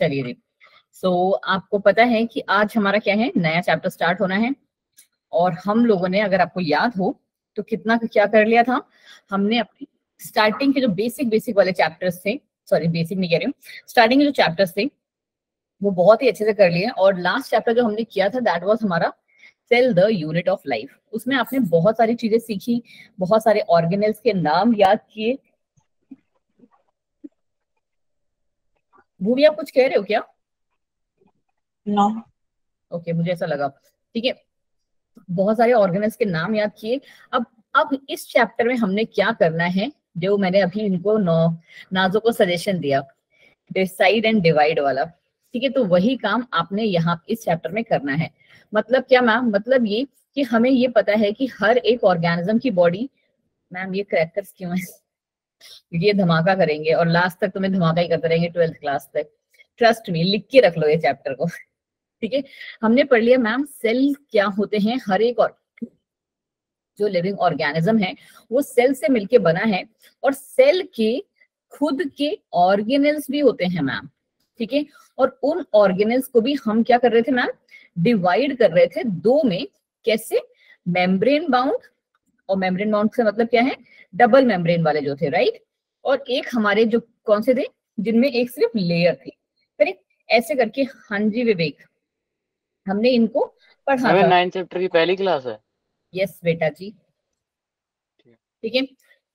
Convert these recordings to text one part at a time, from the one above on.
चलिए जी। आपको पता है कि आज हमारा क्या है, नया चैप्टर स्टार्ट होना है। और हम लोगों ने, अगर आपको याद हो तो, कितना क्या कर लिया था हमने, अपनी स्टार्टिंग के जो बेसिक बेसिक वाले चैप्टर्स थे, सॉरी बेसिक नहीं कह रही हूँ, स्टार्टिंग के जो चैप्टर्स थे वो बहुत ही अच्छे से कर लिए। और लास्ट चैप्टर जो हमने किया था दैट वाज हमारा cell the unit of life. उसमें आपने बहुत सारी चीजें सीखी, बहुत सारे ऑर्गेनेल्स के नाम याद किए। भूमि आप कुछ कह रहे हो क्या? नो। ओके, मुझे ऐसा लगा। ठीक है, बहुत सारे ऑर्गेनेल्स के नाम याद किए। अब इस चैप्टर में हमने क्या करना है, जो मैंने अभी इनको नाजो को सजेशन दिया, डिसाइड एंड डिवाइड वाला। ठीक है, तो वही काम आपने यहाँ इस चैप्टर में करना है। मतलब क्या मैम? मतलब ये कि हमें ये पता है कि हर एक ऑर्गेनिज्म की बॉडी, मैम ये क्रैकर्स क्यों है? क्योंकि ये धमाका करेंगे और लास्ट तक तुम्हें धमाका ही करते रहेंगे 12th क्लास तक। ट्रस्ट मी, लिख के रख लो ये चैप्टर को। ठीक है, हमने पढ़ लिया मैम सेल क्या होते हैं। हर एक और जो लिविंग ऑर्गेनिज्म है वो सेल से मिलके बना है, और सेल के खुद के ऑर्गेनेल्स भी होते हैं मैम। ठीक है, और उन ऑर्गेनेल्स को भी हम क्या कर रहे थे मैम, डिवाइड कर रहे थे दो में। कैसे? मेम्ब्रेन बाउंड, और मेम्ब्रेन बाउंड से मतलब क्या है, डबल मेम्ब्रेन वाले जो थे, राइट। और एक हमारे जो कौन से थे, जिनमें एक सिर्फ लेयर थी, करेक्ट। ऐसे करके, हाँ जी विवेक, हमने इनको पढ़ा हमें था। 9 चैप्टर की पहली क्लास है। यस बेटा जी। ठीक है,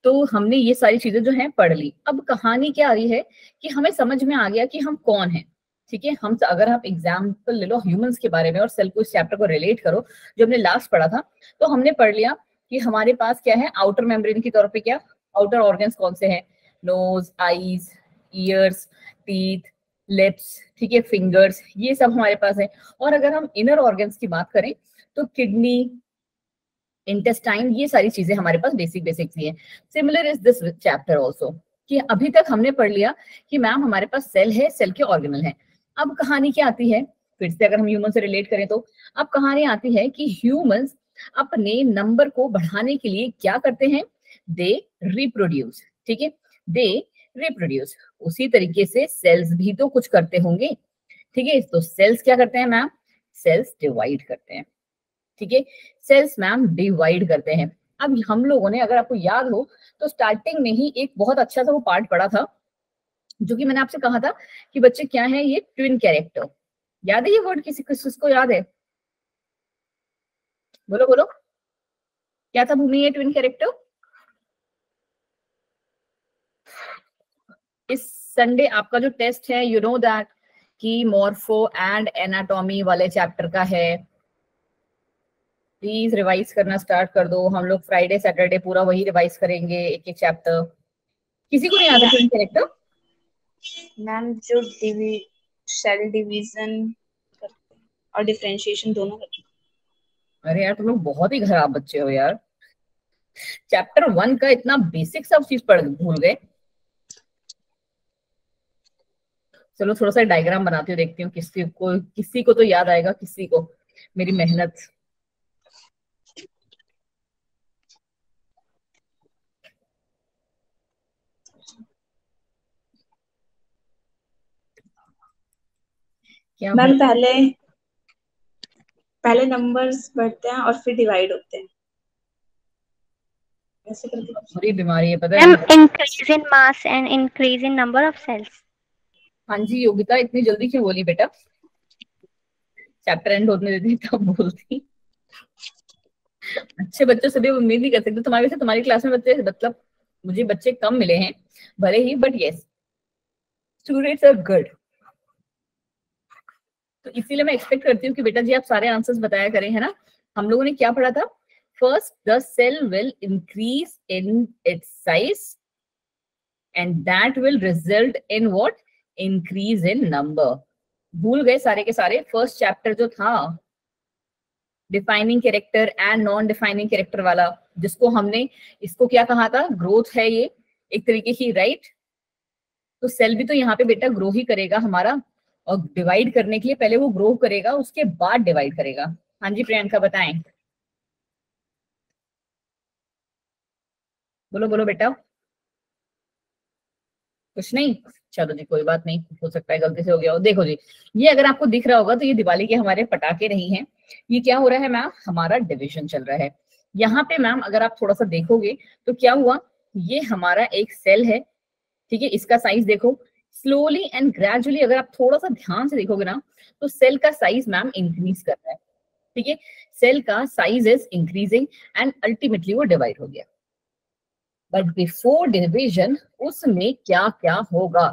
तो हमने ये सारी चीजें जो है पढ़ ली। अब कहानी क्या आ रही है कि हमें समझ में आ गया कि हम कौन हैं। ठीक है, हम अगर आप एग्जाम्पल ले लो ह्यूमंस के बारे में और सेल को इस चैप्टर को रिलेट करो जो हमने लास्ट पढ़ा था, तो हमने पढ़ लिया कि हमारे पास क्या है, आउटर मेम्ब्रेन की तौर पे क्या आउटर ऑर्गन्स कौन से हैं, nose, eyes, ears, teeth, lips, ठीक है, फिंगर्स, ये सब हमारे पास है। और अगर हम इनर ऑर्गन्स की बात करें तो किडनी, इंटेस्टाइन, ये सारी चीजें हमारे पास बेसिक बेसिक सी है। Similar is this chapter also, कि अभी तक हमने पढ़ लिया कि मैम हमारे पास सेल है, सेल के ऑर्गेनल है। अब कहानी क्या आती है, फिर से अगर हम ह्यूमन से रिलेट करें तो अब कहानी आती है कि ह्यूमंस अपने नंबर को बढ़ाने के लिए क्या करते हैं, दे रिप्रोड्यूस। ठीक है, दे रिप्रोड्यूस। उसी तरीके से सेल्स भी तो कुछ करते होंगे। ठीक है, तो सेल्स क्या करते हैं मैम, सेल्स डिवाइड करते हैं। ठीक है, सेल्स मैम डिवाइड करते हैं। अब हम लोगों ने, अगर आपको याद हो तो, स्टार्टिंग में ही एक बहुत अच्छा सा वो पार्ट पढ़ा था, जो कि मैंने आपसे कहा था कि बच्चे क्या है ये ट्विन कैरेक्टर। याद है ये वर्ड? किसी किसको याद है? बोलो बोलो, क्या था भूमि ये ट्विन कैरेक्टर? इस संडे आपका जो टेस्ट है, यू नो दैट, कि मॉर्फो एंड एनाटॉमी वाले चैप्टर का है। प्लीज रिवाइज करना स्टार्ट कर दो। हम लोग फ्राइडे सैटरडे पूरा वही रिवाइज करेंगे, एक एक चैप्टर। किसी को नहीं आता ट्विन कैरेक्टर? मैम जो सेल डिवीजन करते हैं और डिफरेंशिएशन दोनों करते अरे यार, तुम लोग बहुत ही खराब बच्चे हो यार। चैप्टर 1 का इतना बेसिक सब चीज पढ़ भूल गए। चलो थोड़ा सा डायग्राम बनाती हूँ, देखती हूँ किसी को तो याद आएगा, किसी को मेरी मेहनत। क्या हैं। हो? मैम पहले पहले नंबर्स बढ़ते हैं और फिर डिवाइड होते हैं, ऐसे करके कुछ। बुरी बीमारी है, पता है। Increase in mass and increase in number of cells. हाँ जी योगिता, इतनी जल्दी क्यों बोली बेटा? चैप्टर एंड होने देती तब बोलती। अच्छे बच्चों से भी उम्मीद नहीं कर सकते तुम्हारे से। तुम्हारी क्लास में बच्चे, मतलब मुझे बच्चे कम मिले हैं भले ही, but yes, students are good. तो इसीलिए मैं एक्सपेक्ट करती हूँ कि बेटा जी आप सारे आंसर्स बताया करें, है ना। हम लोगों ने क्या पढ़ा था? First, the cell will increase in its size and that will result in what, increase in number. भूल गए सारे के सारे? फर्स्ट चैप्टर जो था defining character and non defining character वाला, जिसको हमने, इसको क्या कहा था, ग्रोथ है ये एक तरीके की, राइट। तो सेल भी तो यहाँ पे बेटा ग्रो ही करेगा हमारा, और डिवाइड करने के लिए पहले वो ग्रो करेगा, उसके बाद डिवाइड करेगा। हाँ जी प्रियंका बताएं, बोलो बोलो बेटा। कुछ नहीं, चलो जी कोई बात नहीं, हो सकता है गलती से हो गया हो। देखो जी, ये अगर आपको दिख रहा होगा तो ये दिवाली के हमारे पटाखे नहीं है, ये क्या हो रहा है मैम, हमारा डिविजन चल रहा है। यहाँ पे मैम अगर आप थोड़ा सा देखोगे तो क्या हुआ, ये हमारा एक सेल है, ठीक है, इसका साइज देखो, स्लोली एंड ग्रेजुअली अगर आप थोड़ा सा ध्यान से देखोगे ना तो सेल का साइज मैम इंक्रीज कर रहा है, ठीक है, सेल का size is increasing and ultimately वो डिवाइड हो गया। बट बिफोर डिविजन उसमें क्या क्या होगा,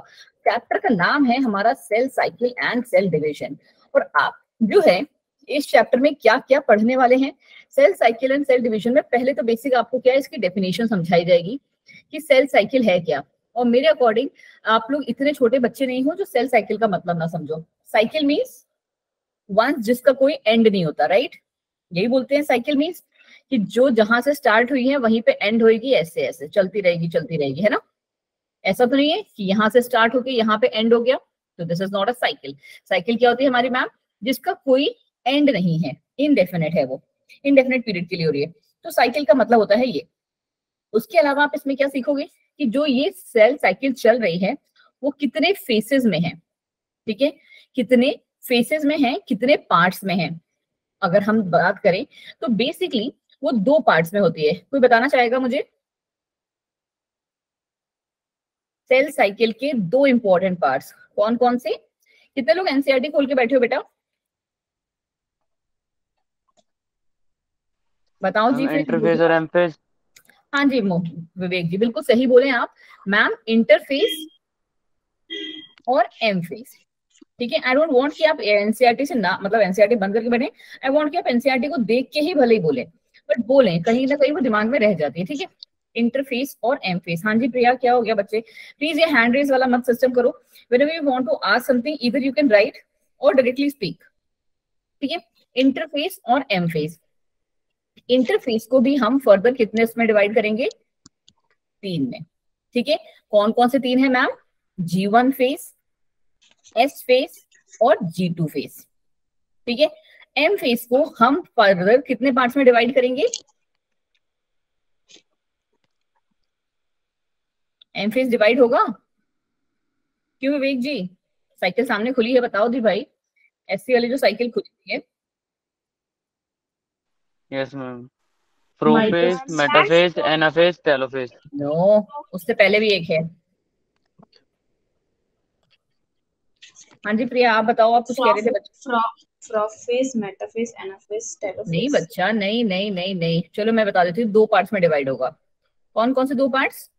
चैप्टर का नाम है हमारा cell cycle and cell division, और आप जो है इस चैप्टर में क्या क्या पढ़ने वाले हैं, cell cycle and cell division में पहले तो बेसिक आपको क्या है इसकी डेफिनेशन समझाई जाएगी कि सेल साइकिल है क्या। और मेरे अकॉर्डिंग आप लोग इतने छोटे बच्चे नहीं हो जो सेल साइकिल का मतलब ना समझो। साइकिल मीन्स वंस जिसका कोई एंड नहीं होता, राइट, यही बोलते हैं साइकिल मीन्स कि जो जहां से स्टार्ट हुई है वहीं पे एंड होगी, ऐसे ऐसे चलती रहेगी, है ना। ऐसा तो नहीं है कि यहाँ से स्टार्ट होके यहाँ पे एंड हो गया, तो this is not a cycle. Cycle क्या होती है हमारी मैम, जिसका कोई एंड नहीं है, इनडेफिनेट है, वो इनडेफिनेट पीरियड के लिए हो रही है, तो साइकिल का मतलब होता है ये। उसके अलावा आप इसमें क्या सीखोगे कि जो ये सेल साइकिल चल रही है वो कितने फेसेस में है, ठीक है, कितने फेसेस में है, कितने पार्ट्स में है। अगर हम बात करें तो बेसिकली वो 2 पार्ट्स में होती है। कोई बताना चाहेगा मुझे सेल साइकिल के 2 इंपॉर्टेंट पार्ट्स कौन कौन से? कितने लोग एनसीईआरटी खोल के बैठे हो बेटा, बताओ जी। फिर इंटरफेस और एम फेज। हाँ जी विवेक जी बिल्कुल सही बोले आप मैम, इंटरफेस और एम फेस, ठीक है। आई डोंट वांट कि आप एनसीईआरटी से ना मतलब एनसीईआरटी बंद करके बैठे, आई वांट कि आप एनसीईआरटी को देख के ही भले ही बोले, बट बोलें कहीं ना कहीं वो दिमाग में रह जाती है, ठीक है। इंटरफेस और एम फेस। हाँ जी प्रिया क्या हो गया बच्चे, प्लीज ये हैंड रेज वाला मत सिस्टम करो, whenever you want to ask something either you can write और डायरेक्टली स्पीक, ठीक है। इंटरफेस और एम फेस, इंटरफेस को भी हम फर्दर कितने इसमें डिवाइड करेंगे, 3 में, ठीक है। कौन कौन से 3 है ma'am, G1 face, S face और G2 फेस, ठीक है। M फेस को हम फर्दर कितने पार्ट्स में डिवाइड करेंगे, M फेस डिवाइड होगा, क्यों विवेक जी, साइकिल सामने खुली है, बताओ दी भाई, ऐसी वाली जो साइकिल खुली है। Yes ma'am, prophase, metaphase, anaphase, telophase. No, उससे पहले भी एक है। हाँ जी प्रिया आप बताओ, आप कुछ कह रहे थे बच्चा। Prophase, metaphase, anaphase, telophase. नहीं बच्चा, नहीं नहीं नहीं नहीं, चलो मैं बता देती हूँ, 2 पार्ट्स में डिवाइड होगा। कौन कौन से 2 parts,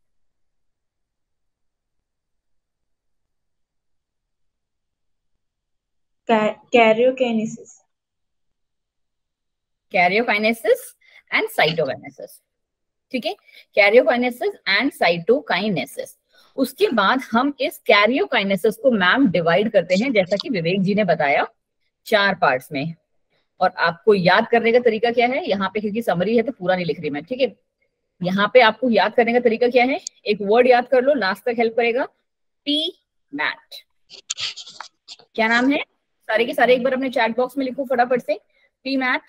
karyokinesis, karyokinesis and cytokinesis, ठीक है, कैरियोकाइनेसिस एंड साइटोकाइनेसिस। उसके बाद हम इस कैरियोकाइनेसिस को मैम डिवाइड करते हैं जैसा कि विवेक जी ने बताया 4 पार्ट्स में। और आपको याद करने का तरीका क्या है, यहाँ पे क्योंकि समरी है तो पूरा नहीं लिख रही मैं, ठीक है। यहाँ पे आपको याद करने का तरीका क्या है, एक वर्ड याद कर लो, लास्ट तक हेल्प करेगा, पी मैट। क्या नाम है, सारे के सारे एक बार अपने चैट बॉक्स में लिखो फटाफट से, पी मैट,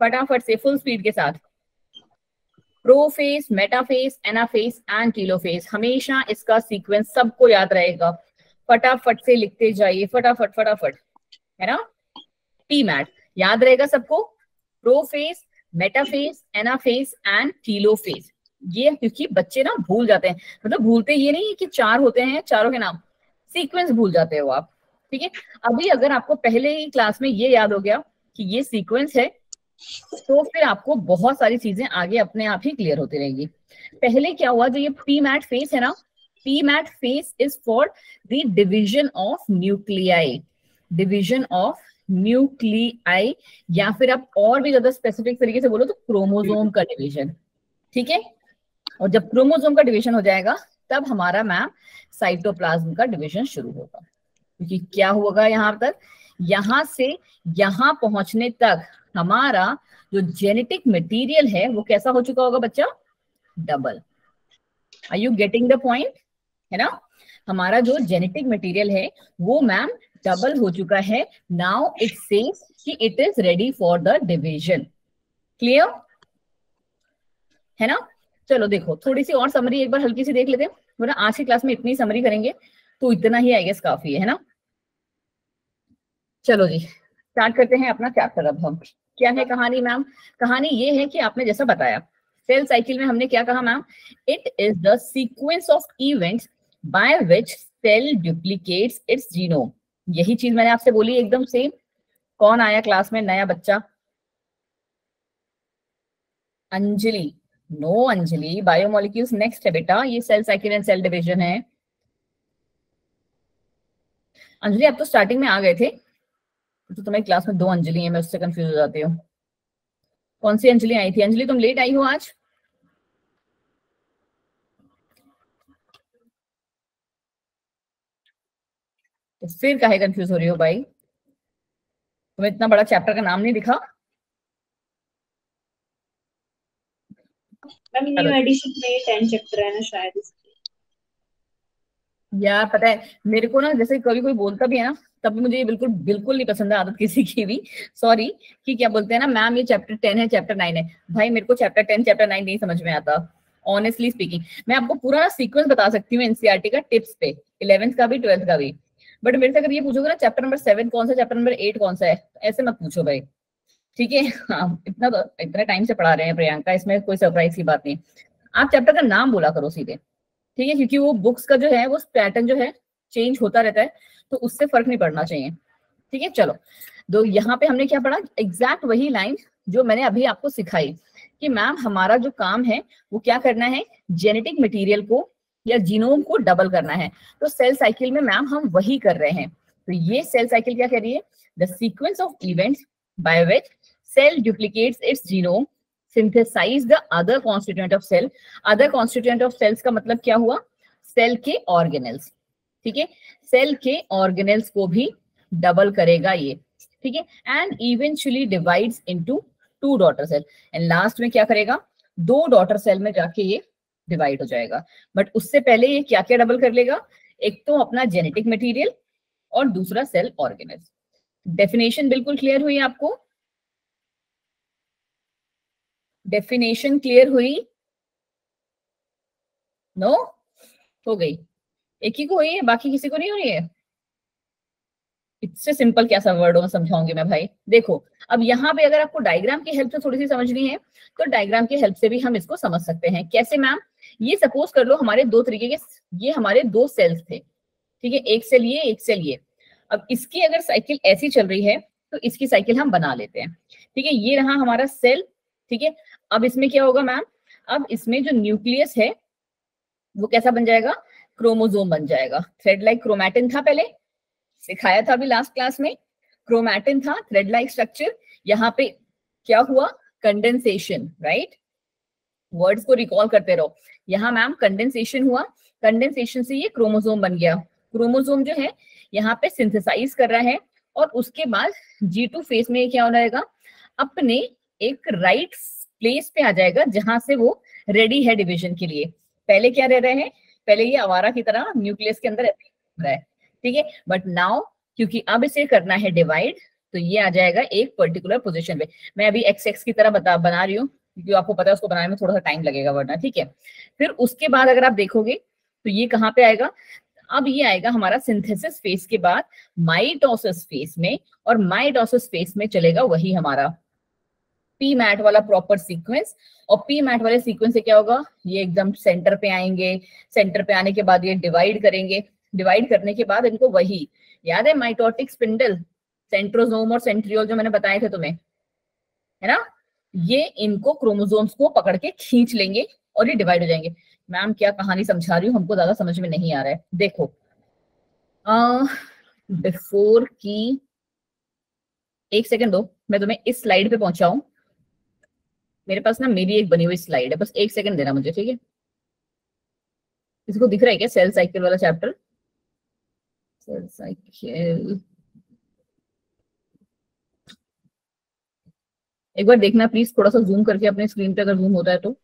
फटाफट से फुल स्पीड के साथ। प्रोफेस, मेटाफेस, एनाफेस एंड टेलोफेस, हमेशा इसका सीक्वेंस सबको याद रहेगा, फटाफट से लिखते जाइए, फटाफट फटाफट, है ना। पी मैट याद रहेगा सबको, प्रोफेस, मेटाफेस, एनाफेस एंड टेलोफेस। ये क्योंकि बच्चे ना भूल जाते हैं, मतलब भूलते ये नहीं है कि 4 होते हैं, चारों के नाम, सीक्वेंस भूल जाते हो आप, ठीक है। अभी अगर आपको पहले ही क्लास में ये याद हो गया कि ये सीक्वेंस है तो फिर आपको बहुत सारी चीजें आगे अपने आप ही क्लियर होती रहेंगी। पहले क्या हुआ, जो ये पी मैट फेस है ना, p M phase is for the division of nuclei, division of nuclei, या फिर आप और भी ज्यादा स्पेसिफिक तरीके से बोलो तो क्रोमोसोम का डिवीजन, ठीक है। और जब क्रोमोसोम का डिवीजन हो जाएगा तब हमारा मैम साइटोप्लाज्म का डिवीजन शुरू होगा। क्योंकि क्या होगा यहाँ तक, यहां से यहां पहुंचने तक हमारा जो जेनेटिक मटेरियल है वो कैसा हो चुका होगा बच्चा, double. Are you getting the point, है ना। हमारा जो जेनेटिक मटेरियल है वो मैम डबल हो चुका है। नाउ इट सेज कि it is ready for the division, clear है ना। चलो देखो थोड़ी सी और समरी एक बार हल्की सी देख लेते हैं। वरना आज की क्लास में इतनी समरी करेंगे तो इतना ही आई गेस काफी है ना। चलो जी स्टार्ट करते हैं अपना चैप्टर। अब हम क्या है कहानी मैम? कहानी ये है कि आपने जैसा बताया सेल साइकिल में हमने क्या कहा ma'am? It is the sequence of events by which cell duplicates its genome. यही चीज मैंने आपसे बोली एकदम सेम। कौन आया क्लास में नया बच्चा? Anjali. No Anjali, biomolecules next है बेटा, ये cell cycle and cell division है। अंजलि आप तो स्टार्टिंग में आ गए थे, तो तुम्हारी क्लास में 2 अंजलि है, मैं उससे कंफ्यूज हो जाती हूँ। कौन सी अंजलि आई थी? अंजलि तुम लेट आई हो आज? तो फिर काहे कंफ्यूज हो रही हो भाई? तुम्हें इतना बड़ा चैप्टर का नाम नहीं दिखा? मैम न्यू एडिशन में 10 चैप्टर है ना शायद इसलिए। यार पता है मेरे को ना, जैसे कभी कोई बोलता भी है ना तब भी मुझे ये बिल्कुल बिल्कुल नहीं पसंद है आदत किसी की भी, सॉरी, कि क्या बोलते हैं ना मैम ये चैप्टर 10 है चैप्टर 9 है। भाई मेरे को चैप्टर 10 चैप्टर 9 नहीं समझ में आता ऑनेस्टली स्पीकिंग। मैं आपको पूरा सीक्वेंस बता सकती हूँ एनसीईआरटी का टिप्स पे, 11th का भी 12th का भी, बट मेरे से अगर ये पूछोगे ना चैप्टर नंबर 7 कौन सा, चैप्टर नंबर 8 कौन सा है, ऐसे मत पूछो भाई, ठीक है। हाँ, इतना टाइम से पढ़ा रहे हैं प्रियंका, इसमें कोई सरप्राइज की बात नहीं। आप चैप्टर का नाम बोला करो सीधे, ठीक है, क्योंकि वो बुक्स का जो है वो पैटर्न जो है चेंज होता रहता है, तो उससे फर्क नहीं पड़ना चाहिए, ठीक है। चलो तो यहाँ पे हमने क्या पढ़ा, एग्जैक्ट वही लाइन जो मैंने अभी आपको सिखाई कि मैम हमारा जो काम है वो क्या करना है, जेनेटिक मटेरियल को या जीनोम को डबल करना है। तो सेल साइकिल में मैम हम वही कर रहे हैं। तो ये सेल साइकिल क्या कह रही है, the sequence of events by which cell duplicates its genome synthesize the other constituent of cell. Other constituent of cells का मतलब क्या हुआ, सेल के ऑर्गेनेल्स, ठीक है, सेल के ऑर्गेनेल्स को भी डबल करेगा ये, ठीक है, and eventually divides into 2 daughter cell, and last में क्या करेगा, 2 डॉटर सेल में जाके ये डिवाइड हो जाएगा। बट उससे पहले ये क्या क्या डबल कर लेगा, एक तो अपना जेनेटिक मटेरियल और दूसरा सेल ऑर्गेनेल्स। डेफिनेशन बिल्कुल क्लियर हुई आपको? डेफिनेशन क्लियर हुई? नो हो गई? एक ही को हुई है, बाकी किसी को नहीं हुई है? इससे सिंपल क्या सा वर्डों में समझाऊंगी मैं भाई। देखो अब यहाँ पे अगर आपको डायग्राम की हेल्प से थोड़ी सी समझनी है तो डायग्राम की हेल्प से भी हम इसको समझ सकते हैं। कैसे मैम? ये सपोज कर लो हमारे 2 तरीके के, ये हमारे 2 सेल्स थे, ठीक है, एक सेल ये एक सेल ये। अब इसकी अगर साइकिल ऐसी चल रही है तो इसकी साइकिल हम बना लेते हैं, ठीक है, ये रहा हमारा सेल, ठीक है। अब इसमें क्या होगा मैम, अब इसमें जो न्यूक्लियस है वो कैसा बन जाएगा, क्रोमोसोम बन जाएगा। थ्रेड लाइक क्रोमैटिन था, पहले सिखाया था अभी लास्ट क्लास में, क्रोमैटिन था, थ्रेड लाइक स्ट्रक्चर। यहाँ पे क्या हुआ, कंडेंसेशन, राइट, वर्ड्स को रिकॉल करते रहो। यहाँ मैम कंडेंसेशन हुआ, कंडेंसेशन से ये क्रोमोसोम बन गया। क्रोमोसोम जो है यहाँ पे सिंथेसाइज कर रहा है और उसके बाद G2 फेज में ये क्या हो जाएगा, अपने एक राइट प्लेस पे आ जाएगा जहां से वो रेडी है डिवीजन के लिए। पहले क्या रह रहे हैं, पहले ये आवारा की तरह न्यूक्लियस के अंदर रहा है, ठीक है, बट नाउ क्योंकि अब इसे करना है डिवाइड तो ये आ जाएगा एक पर्टिकुलर पोजीशन पे। मैं अभी एक्स एक्स की तरह बना रही हूँ क्योंकि आपको पता है उसको बनाने में थोड़ा सा टाइम लगेगा वरना, ठीक है। फिर उसके बाद अगर आप देखोगे तो ये कहाँ पे आएगा, अब ये आएगा हमारा सिंथेसिस फेज के बाद माइटोसिस फेज में, और माइटोसिस फेज में चलेगा वही हमारा पी मैट वाला प्रॉपर सीक्वेंस। और पी मैट वाले सीक्वेंस से क्या होगा, ये एकदम सेंटर पे आएंगे, सेंटर पे आने के बाद ये डिवाइड करेंगे, डिवाइड करने के बाद इनको वही याद है माइटोटिक स्पिंडल, सेंट्रोसोम और सेंट्रियोल जो मैंने बताए थे तुम्हें, है ना, ये इनको क्रोमोसोम्स को पकड़ के खींच लेंगे और ये डिवाइड हो जाएंगे। मैम क्या कहानी समझा रही हूँ, हमको ज्यादा समझ में नहीं आ रहा है। देखो बिफोर की एक सेकंड दो, मैं तुम्हें इस स्लाइड पे पहुंचाऊं, मेरे पास ना मेरी एक बनी हुई स्लाइड है, बस एक सेकंड देना मुझे, ठीक है। इसको दिख रहा है क्या सेल साइकिल वाला चैप्टर, सेल साइकिल एक बार देखना प्लीज, थोड़ा सा जूम करके अपने स्क्रीन पे अगर जूम होता है तो।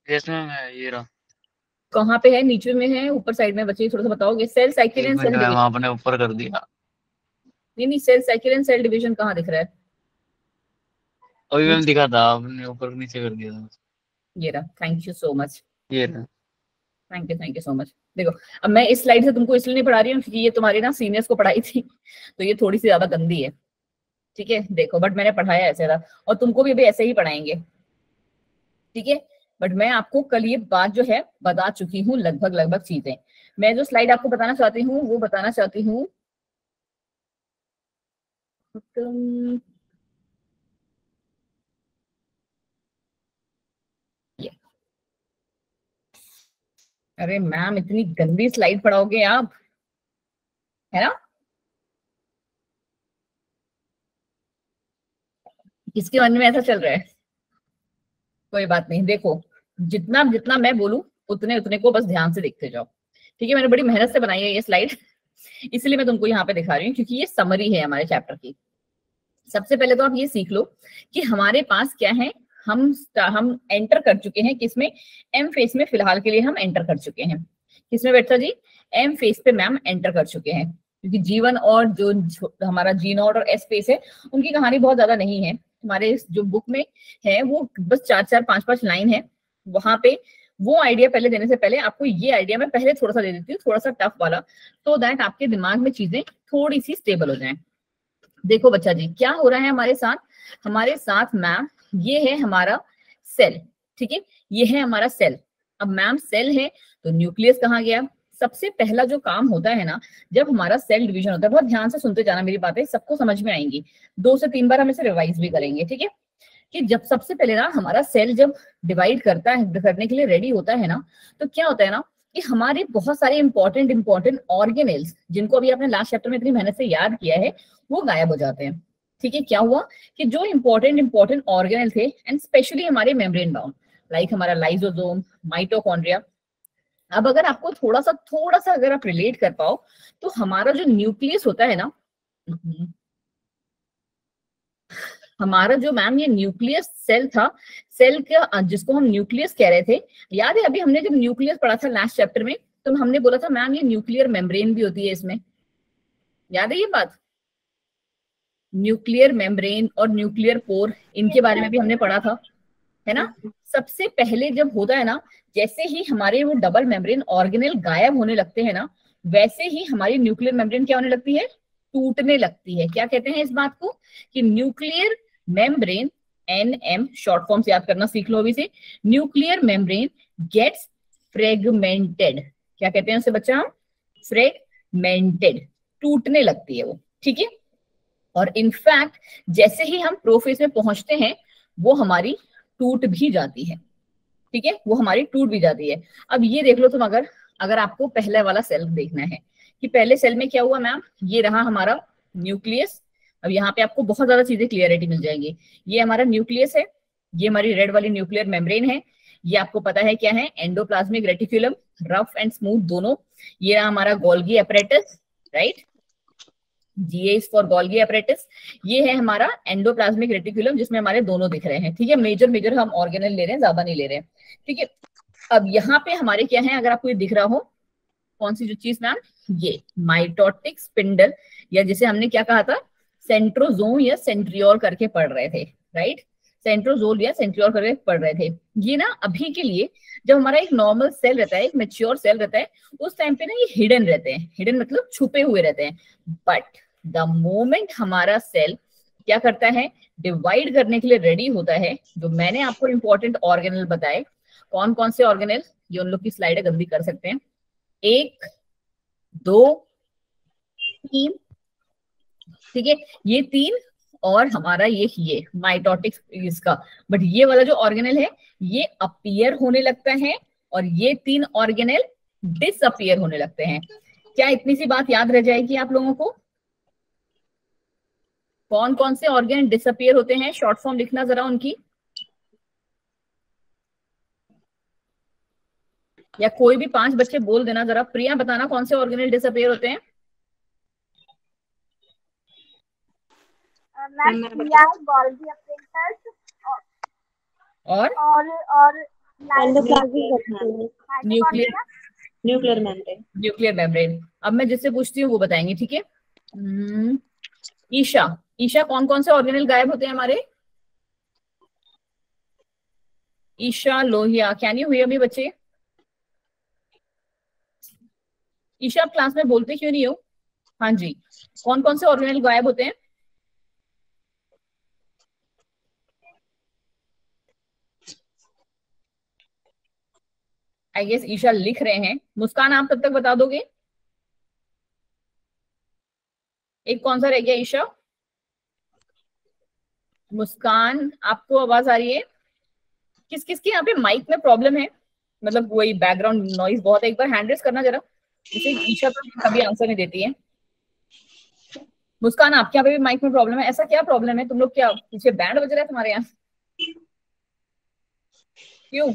यस मैम ये रहा। कहाँ पे है, नीचे में है, ऊपर साइड में, बच्चे थोड़ा सा बताओगे। Cell cycle and cell division, आपने ऊपर कर दिया। नहीं cell cycle and cell division कहाँ दिख रहा है, अभी मैम दिखा था, आपने ऊपर नीचे कर दिया था। ये रहा, थैंक यू सो मच। ये रहा। Thank you so much. देखो अब मैं इस स्लाइड से तुमको इसलिए नहीं पढ़ा रही हूँ क्योंकि ये तुम्हारी ना सीनियर्स को पढ़ाई थी तो ये थोड़ी सी ज्यादा गंदी है, ठीक है। देखो बट मैंने पढ़ाया ऐसे था और तुमको भी अभी ऐसे ही पढ़ाएंगे, ठीक है। बट मैं आपको कल ये बात जो है बता चुकी हूँ लगभग चीजें। मैं जो स्लाइड आपको बताना चाहती हूँ वो बताना चाहती हूँ ये। अरे मैम इतनी गंदी स्लाइड पढ़ाओगे आप, है ना? किसके मन में ऐसा चल रहा है? कोई बात नहीं, देखो जितना जितना मैं बोलूं उतने उतने को बस ध्यान से देखते जाओ, ठीक है। मैंने बड़ी मेहनत से बनाई है ये स्लाइड इसलिए मैं तुमको यहाँ पे दिखा रही हूँ क्योंकि ये समरी है हमारे चैप्टर की। सबसे पहले तो आप ये सीख लो कि हमारे पास क्या है। हम एंटर कर चुके हैं किसमें? एम फेस में फिलहाल के लिए हम एंटर कर चुके हैं। किसमें बेटा जी? एम फेस पे मैम एंटर कर चुके हैं क्योंकि जीवन और जो हमारा जी नॉट और एस फेस है उनकी कहानी बहुत ज्यादा नहीं है। हमारे जो बुक में है वो बस 4-4 5-5 लाइन है। वहां पे वो आइडिया पहले देने से पहले आपको ये आइडिया मैं पहले थोड़ा सा दे देती हूँ, थोड़ा सा टफ वाला, तो दैट आपके दिमाग में चीजें थोड़ी सी स्टेबल हो जाएं। देखो बच्चा जी क्या हो रहा है हमारे साथ मैम, ये है हमारा सेल, ठीक है। ये है हमारा सेल। अब मैम सेल है तो न्यूक्लियस कहाँ गया? सबसे पहला जो काम होता है ना जब हमारा सेल डिवीजन होता है, बहुत ध्यान से सुनते जाना मेरी बातें, सबको समझ में आएंगी। 2 से 3 बार हम इसे रिवाइज भी करेंगे, ठीक है। कि जब सबसे पहले ना हमारा सेल जब डिवाइड करता है, करने के लिए रेडी होता है ना, तो क्या होता है ना कि हमारे बहुत सारे इंपॉर्टेंट ऑर्गेनेल्स जिनको अभी आपने लास्ट चैप्टर में इतनी मेहनत से याद किया है वो गायब हो जाते हैं, ठीक है। क्या हुआ कि जो इंपॉर्टेंट ऑर्गेनेल थे एंड स्पेशली हमारे मेम्ब्रेन बाउंड लाइक हमारा लाइसोसोम, माइटोकॉन्ड्रिया। अब अगर आपको थोड़ा सा अगर आप रिलेट कर पाओ तो हमारा जो न्यूक्लियस होता है ना, हमारा जो मैम ये न्यूक्लियस सेल था, सेल का जिसको हम न्यूक्लियस कह रहे थे, याद है अभी हमने जब न्यूक्लियस पढ़ा था लास्ट चैप्टर में तो हमने बोला था मैम ये न्यूक्लियर मेम्ब्रेन भी होती है इसमें, याद है ये बात? न्यूक्लियर मेम्ब्रेन और न्यूक्लियर पोर इनके बारे में भी हमने पढ़ा था, है ना। सबसे पहले जब होता है ना, जैसे ही हमारे वो डबल मेम्ब्रेन ऑर्गेनेल गायब होने लगते हैं ना, वैसे ही हमारी न्यूक्लियर मेम्ब्रेन क्या होने लगती है? टूटने लगती है। क्या कहते हैं इस बात को? कि nuclear membrane, NM short form से याद करना सीख लो अभी से। Nuclear membrane gets fragmented. क्या कहते हैं उसे बच्चा? हम फ्रेगमेंटेड, टूटने लगती है वो, ठीक है। और इनफैक्ट जैसे ही हम प्रोफेज में पहुंचते हैं वो हमारी टूट भी जाती है, ठीक है, वो हमारी टूट भी जाती है। अब ये देख लो तुम, अगर आपको पहले वाला सेल देखना है कि पहले सेल में क्या हुआ मैम, ये रहा हमारा न्यूक्लियस। अब यहाँ पे आपको बहुत ज्यादा चीजें क्लियरिटी मिल जाएंगी। ये हमारा न्यूक्लियस है, ये हमारी रेड वाली न्यूक्लियर मेम्ब्रेन है, ये आपको पता है क्या है? Endoplasmic reticulum, rough and smooth दोनों। ये रहा हमारा Golgi apparatus, right, GA is for Golgi apparatus. ये है हमारा एंडोप्लाज्मिक रेटिकुलम जिसमें हमारे दोनों दिख रहे हैं, ठीक है। मेजर हम ऑर्गेनल ले रहे हैं, ज्यादा नहीं ले रहे हैं, ठीक है। अब यहाँ पे हमारे क्या है, अगर आपको ये दिख रहा हो, कौन सी जो चीज मैम? ये माइटोटिक स्पिंडल, या जिसे हमने क्या कहा था? सेंट्रोजोम या सेंट्रियोल करके पढ़ रहे थे, राइट, सेंट्रोजोल या सेंट्रियोल करके पढ़ रहे थे। ये ना अभी के लिए जब हमारा एक नॉर्मल सेल रहता है, एक मेच्योर सेल रहता है, उस टाइम पे ना ये हिडन रहते हैं, हिडन मतलब छुपे हुए रहते हैं। बट द मोमेंट हमारा सेल क्या करता है? डिवाइड करने के लिए रेडी होता है, जो मैंने आपको इंपॉर्टेंट ऑर्गेनल बताए, कौन कौन से ऑर्गेनल, ये उन लोग की स्लाइड गंदी कर सकते हैं, 1 2 3, ठीक है, ये 3 और हमारा ये माइटोटिक इसका। बट ये वाला जो ऑर्गेनल है ये अपीयर होने लगता है और ये 3 ऑर्गेनल डिसअपीयर होने लगते हैं। क्या इतनी सी बात याद रह जाएगी आप लोगों को? कौन कौन से ऑर्गेनल डिसअपीयर होते हैं? शॉर्ट फॉर्म लिखना जरा उनकी, या कोई भी 5 बच्चे बोल देना जरा। प्रिया बताना कौन से ऑर्गेनल डिसअपीयर होते हैं? और न्यूक्लियर मेम्ब्रेन। अब मैं जिससे पूछती हूँ वो बताएंगे, ठीक है। ईशा कौन कौन से ऑर्गेनल गायब होते हैं हमारे? Isha Lohia, can you hear me बच्चे? ईशा आप क्लास में बोलते क्यों नहीं हो? हाँ जी, कौन कौन से ऑर्गेनल गायब होते हैं? आई गेस ईशा लिख रहे हैं। मुस्कान आप तब तक बता दोगे? एक कौन सा रह गया ईशा? मुस्कान आपको आवाज आ रही है? किस किस के यहाँ पे माइक में प्रॉब्लम है? मतलब वही बैकग्राउंड नॉइज बहुत है, एक बार हैंड रेस करना जरा। मुझे ईशा तो कभी आंसर नहीं देती है। मुस्कान आपके यहाँ पे भी माइक में प्रॉब्लम है? ऐसा क्या प्रॉब्लम है? तुम लोग क्या पीछे बैंड बज रहा है तुम्हारे यहाँ? क्यों?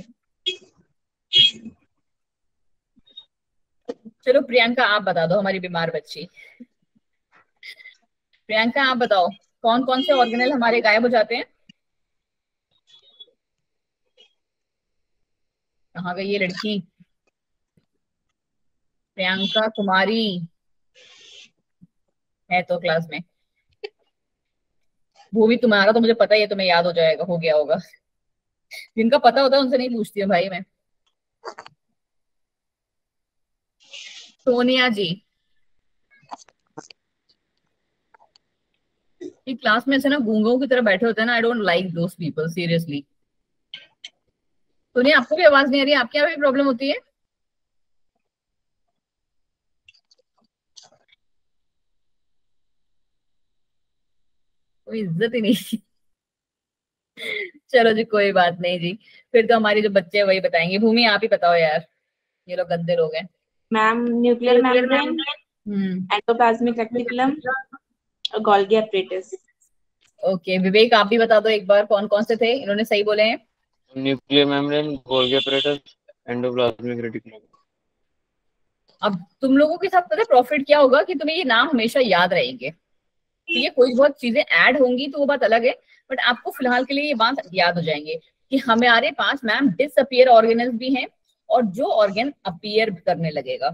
चलो प्रियंका आप बता दो, हमारी बीमार बच्ची। प्रियंका आप बताओ, कौन कौन से ऑर्गेनल हमारे गायब हो जाते हैं? कहाँ गई ये लड़की? प्रियंका कुमारी है तो क्लास में। भूमि तुम्हारा तो मुझे पता ही है, तुम्हें याद हो जाएगा, हो गया होगा। जिनका पता होता है उनसे नहीं पूछती हूँ भाई मैं। सोनिया जी, ये क्लास में से ना गूंगों की तरह बैठे होते हैं ना, I don't like those people seriously. Sonia आपको भी आवाज नहीं आ रही है? आपके यहाँ भी प्रॉब्लम होती है? कोई इज्जत ही नहीं। चलो जी कोई बात नहीं जी, फिर तो हमारी जो बच्चे हैं वही बताएंगे। भूमि आप ही बताओ यार, ये लोग गंदे लोग हैं। Ma'am nuclear membrane, endoplasmic reticulum और गोल्गी एपरेटस। ओके विवेक आप भी बता दो एक बार, कौन कौन से थे? इन्होंने सही बोले हैं। Nuclear membrane, Golgi apparatus, endoplasmic reticulum. अब तुम लोगों के साथ पता है प्रॉफिट क्या होगा, कि तुम्हें ये नाम हमेशा याद रहेंगे। ठीक है, कोई बहुत चीजें ऐड होंगी तो वो बात अलग है, बट आपको फिलहाल के लिए ये बात याद हो जाएंगे कि हमारे पास मैम डिसअपियर ऑर्गेनल्स भी हैं और जो ऑर्गेन अपीयर करने लगेगा।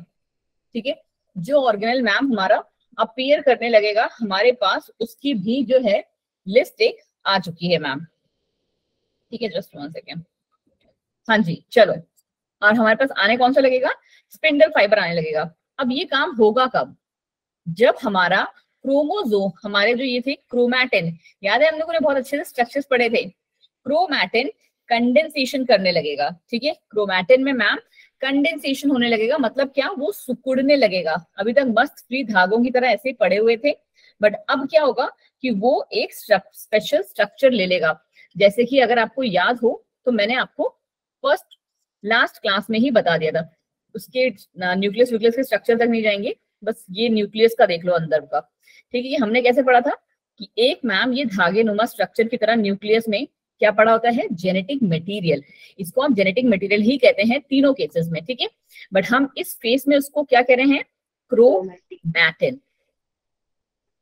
ठीक है, जो ऑर्गेनल मैम हमारा अपीयर करने लगेगा हमारे पास, उसकी भी जो है लिस्ट एक आ चुकी है मैम। ठीक है, जस्ट वन सेकेंड। हाँ जी चलो, और हमारे पास आने कौन सा लगेगा? स्पिंडल फाइबर आने लगेगा। अब ये काम होगा कब? जब हमारा क्रोमोजोम, हमारे जो ये थे क्रोमैटिन, याद है हम लोगों ने बहुत अच्छे से स्ट्रक्चर्स पढ़े थे, क्रोमैटिन कंडेंसेशन करने लगेगा। ठीक है, क्रोमैटिन में मैम कंडेंसेशन होने लगेगा, मतलब क्या? वो सिकुड़ने लगेगा। अभी तक मस्त फ्री धागों की तरह ऐसे ही पड़े हुए थे, बट अब क्या होगा कि वो एक स्पेशल स्ट्रक्चर ले लेगा। जैसे कि अगर आपको याद हो तो मैंने आपको फर्स्ट लास्ट क्लास में ही बता दिया था, उसके न्यूक्लियस व्यूक्लियस के स्ट्रक्चर तक नहीं जाएंगे, बस ये न्यूक्लियस का देख लो अंदर का। ठीक है, ये हमने कैसे पढ़ा था कि एक मैम ये धागे नुमा स्ट्रक्चर की तरह न्यूक्लियस में क्या पड़ा होता है? Genetic material. इसको हम जेनेटिक मटेरियल ही कहते हैं तीनों केसेस में। ठीक है, बट हम इस फेस में उसको क्या कह रहे हैं? क्रोमैटिन।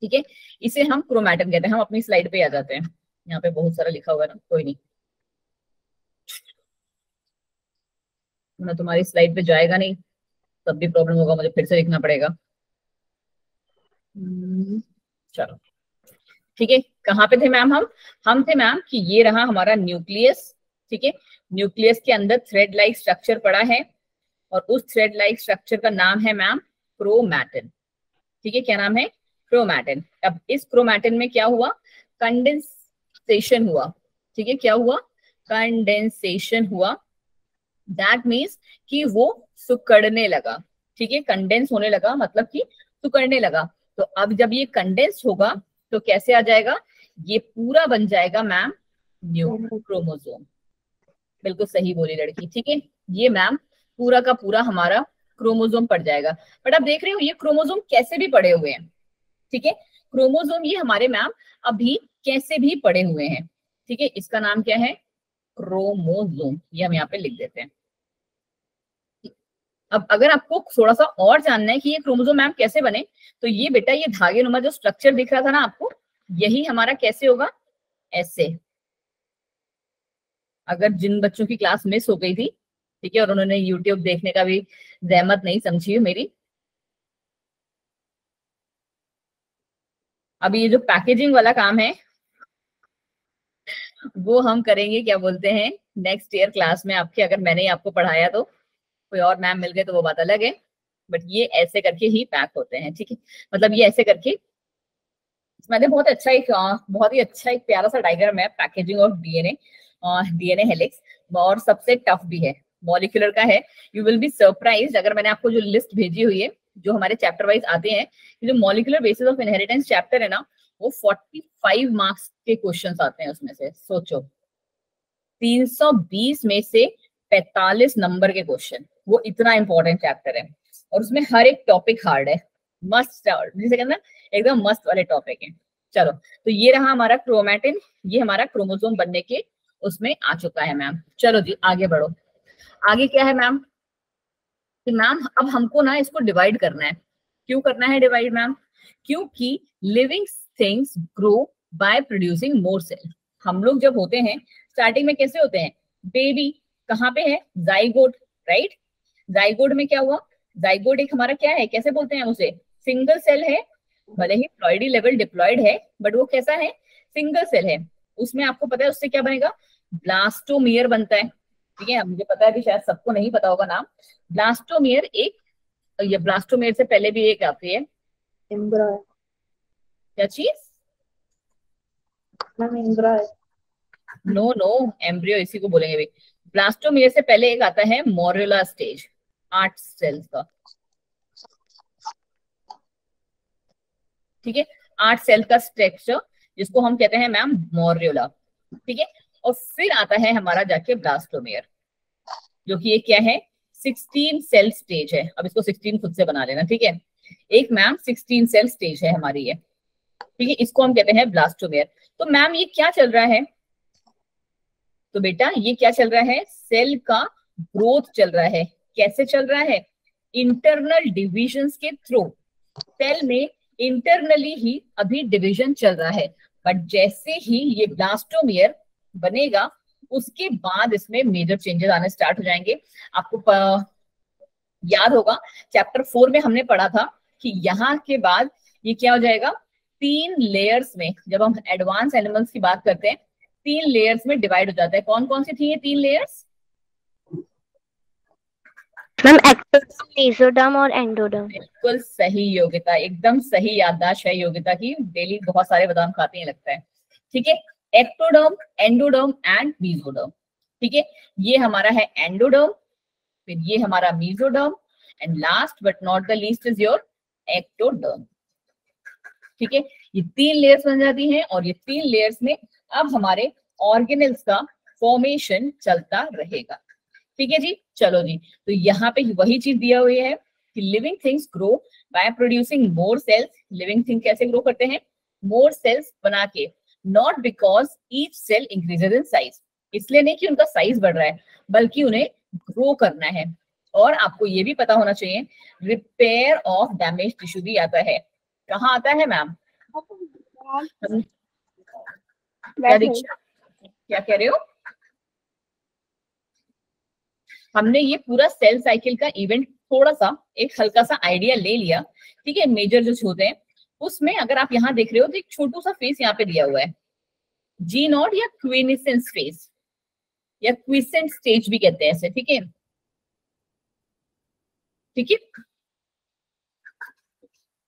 ठीक है, इसे हम क्रोमैटिन कहते हैं। हम अपनी स्लाइड पे आ जाते हैं, यहाँ पे बहुत सारा लिखा हुआ है ना, कोई नहीं, ना तुम्हारी स्लाइड पे जाएगा नहीं तब भी प्रॉब्लम होगा, मुझे फिर से लिखना पड़ेगा। चलो ठीक है, कहाँ पे थे मैम? हम थे मैम कि ये रहा हमारा न्यूक्लियस। ठीक है, न्यूक्लियस के अंदर थ्रेड लाइक स्ट्रक्चर पड़ा है और उस थ्रेड लाइक स्ट्रक्चर का नाम है मैम क्रोमैटिन। ठीक है, क्या नाम है? क्रोमैटिन। अब इस क्रोमैटिन में क्या हुआ? कंडेंसेशन हुआ। ठीक है, क्या हुआ? कंडेंसेशन हुआ। दैट मीन्स कि वो सिकुड़ने लगा। ठीक है, कंडेंस होने लगा मतलब कि सिकुड़ने लगा। तो अब जब ये कंडेंस होगा तो कैसे आ जाएगा? ये पूरा बन जाएगा मैम न्यू क्रोमोसोम। बिल्कुल सही बोली लड़की। ठीक है, ये मैम पूरा का पूरा हमारा क्रोमोसोम पड़ जाएगा। बट अब देख रहे हो ये क्रोमोसोम कैसे भी पड़े हुए हैं। ठीक है, क्रोमोसोम ये हमारे मैम अभी कैसे भी पड़े हुए हैं। ठीक है, इसका नाम क्या है? क्रोमोसोम। ये हम यहाँ पे लिख देते हैं। अब अगर आपको थोड़ा सा और जानना है कि ये क्रोमोसोम मैम कैसे बने, तो ये बेटा ये धागे नुमा जो स्ट्रक्चर दिख रहा था ना आपको, यही हमारा कैसे होगा? ऐसे। अगर जिन बच्चों की क्लास मिस हो गई थी, ठीक है, और उन्होंने यूट्यूब देखने का भी जहमत नहीं समझी हो मेरी, अभी ये जो पैकेजिंग वाला काम है वो हम करेंगे, क्या बोलते हैं, नेक्स्ट ईयर क्लास में आपके। अगर मैंने ही आपको पढ़ाया तो कोई और मैम मिल गए तो वो बात अलग है, बट ये ऐसे करके ही पैक होते हैं, ठीक है। मतलब ये ऐसे करके, मैंने बहुत ही अच्छा एक प्यारा सा डायग्राम है packaging of DNA, DNA helix, और सबसे टफ भी है, मॉलिक्यूलर का है। यू विल बी सरप्राइज्ड, अगर मैंने आपको जो लिस्ट भेजी हुई है जो हमारे चैप्टर वाइज आते हैं, जो molecular basis of inheritance chapter है ना, वो 45 मार्क्स के क्वेश्चंस आते हैं उसमें से। सोचो 320 में से 45 नंबर के क्वेश्चन, वो इतना इंपॉर्टेंट चैप्टर है, और उसमें हर एक टॉपिक हार्ड है, मस्त, जिसे कहते हैं एकदम मस्त वाले टॉपिक है। चलो, तो ये रहा हमारा क्रोमैटिन, ये हमारा क्रोमोसोम बनने के उसमें आ चुका है मैम। चलो जी आगे बढ़ो। आगे क्या है मैम, कि मैम अब हमको ना इसको डिवाइड करना है। क्यों करना है डिवाइड मैम? क्योंकि living things grow by producing more cell. हम लोग जब होते हैं स्टार्टिंग में कैसे होते हैं, बेबी कहाँ पे है, जाइगोट, राइट। जाइगोट में क्या हुआ, जाइगोट एक हमारा क्या है, कैसे बोलते हैं उसे, सिंगल सेल है, भले ही प्लॉइडी लेवल डिप्लॉइड है, बट वो कैसा है, सिंगल सेल है। उसमें आपको पता है उससे क्या बनेगा, ब्लास्टोमियर बनता है, ठीक है। मुझे पता है भी शायद सबको नहीं पता होगा नाम ब्लास्टोमियर। एक ये ब्लास्टोमियर से पहले भी एक आती है, एम्ब्रॉय, क्या चीज, ma'am embryo. No no, embryo इसी को बोलेंगे भी। ब्लास्टोमियर से पहले एक आता है मोरुला स्टेज, 8 सेल्स का, ठीक है, 8 सेल का स्ट्रक्चर जिसको हम कहते हैं मैम मोरुला, ठीक है। और फिर आता है हमारा जाके ब्लास्टोमियर, जो कि ये क्या है, 16 सेल स्टेज है। अब इसको 16 खुद से बना लेना, ठीक है। एक मैम 16 सेल स्टेज है हमारी ये, ठीक है, इसको हम कहते हैं ब्लास्टोमियर। तो मैम ये क्या चल रहा है, तो बेटा ये क्या चल रहा है, सेल का ग्रोथ चल रहा है। कैसे चल रहा है, इंटरनल डिविजन्स के थ्रू। सेल में इंटरनली ही अभी डिवीजन चल रहा है, बट जैसे ही ये ब्लास्टोमियर बनेगा उसके बाद इसमें मेजर चेंजेस आने स्टार्ट हो जाएंगे। आपको याद होगा चैप्टर 4 में हमने पढ़ा था कि यहाँ के बाद ये क्या हो जाएगा, 3 लेयर्स में, जब हम एडवांस एनिमल्स की बात करते हैं 3 लेयर्स में डिवाइड हो जाता है। कौन कौन सी थी ये 3 लेयर्स? मैम एक्टोडर्म, मेसोडर्म और एंडोडर्म। बिल्कुल सही योग्यता, एकदम सही याददाश्त है योग्यता की, डेली बहुत सारे बादाम खाती हैं लगता है, ठीक है। एक्टोडर्म, एंडोडर्म एंड मेसोडर्म, ठीक है। ये हमारा है एंडोडर्म, फिर ये हमारा mesoderm, and last but not the least is your ectoderm, ठीक है। ये 3 लेयर्स बन जाती हैं, और ये 3 लेयर्स में अब हमारे ऑर्गेनल्स का फॉर्मेशन चलता रहेगा, ठीक है जी। चलो जी, तो यहाँ पे वही चीज दिया हुआ है कि living things grow by producing more cells. Living thing कैसे ग्रो करते हैं, मोर सेल्स बना के, not because each cell increases in size, इसलिए नहीं कि उनका साइज बढ़ रहा है, बल्कि उन्हें ग्रो करना है। और आपको ये भी पता होना चाहिए रिपेयर ऑफ डैमेज टिश्यू भी आता है। कहाँ आता है मैम? क्या दीक्षा, क्या कह रहे हो? हमने ये पूरा सेल साइकिल का इवेंट थोड़ा सा एक हल्का सा आइडिया ले लिया, ठीक है। मेजर जो होते हैं उसमें अगर आप यहाँ देख रहे हो तो एक छोटू सा फेस यहाँ पे दिया हुआ है, जी नॉट या क्विनेसेंस फेस या क्विसेंट स्टेज भी कहते हैं ऐसे, ठीक है, ठीक है।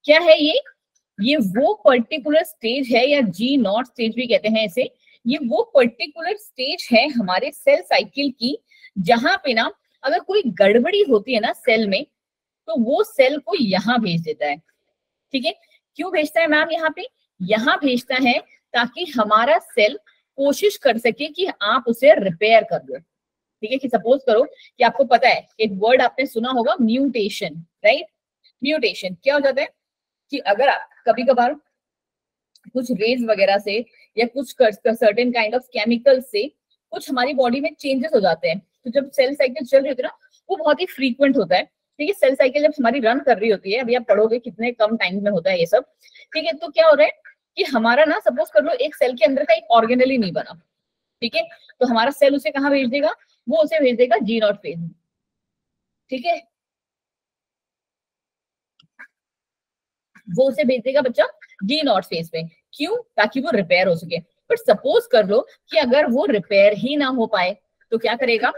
क्या है ये वो पर्टिकुलर स्टेज है, या जी नॉट स्टेज भी कहते हैं इसे। ये वो पर्टिकुलर स्टेज है हमारे सेल साइकिल की, जहां पे ना अगर कोई गड़बड़ी होती है ना सेल में, तो वो सेल को यहाँ भेज देता है, ठीक है। क्यों भेजता है मैम यहाँ पे? यहाँ भेजता है ताकि हमारा सेल कोशिश कर सके कि आप उसे रिपेयर कर दो, ठीक है। कि सपोज करो कि आपको पता है एक वर्ड आपने सुना होगा, म्यूटेशन, राइट। म्यूटेशन क्या हो जाता है कि अगर आप कभी कभार कुछ रेज वगैरह से या कुछ सर्टेन काइंड ऑफ केमिकल से कुछ हमारी बॉडी में चेंजेस हो जाते हैं, तो जब सेल साइकिल चल रही होती है ना, वो बहुत ही फ्रीक्वेंट होता है, ठीक है। सेल साइकिल जब हमारी रन कर रही होती है, अभी आप पढ़ोगे कितने कम टाइम में होता है ये सब, ठीक है। तो क्या हो रहा है कि हमारा ना सपोज कर लो एक सेल के अंदर का एक ऑर्गेनल ही नहीं बना, ठीक है, तो हमारा सेल उसे कहाँ भेज देगा, वो उसे भेज देगा जी नॉट फेज, ठीक है, वो उसे भेज देगा बच्चा जी नॉट फेज पे। क्यों? ताकि वो रिपेयर हो सके। बट सपोज कर लो कि अगर वो रिपेयर ही ना हो पाए तो क्या करेगा,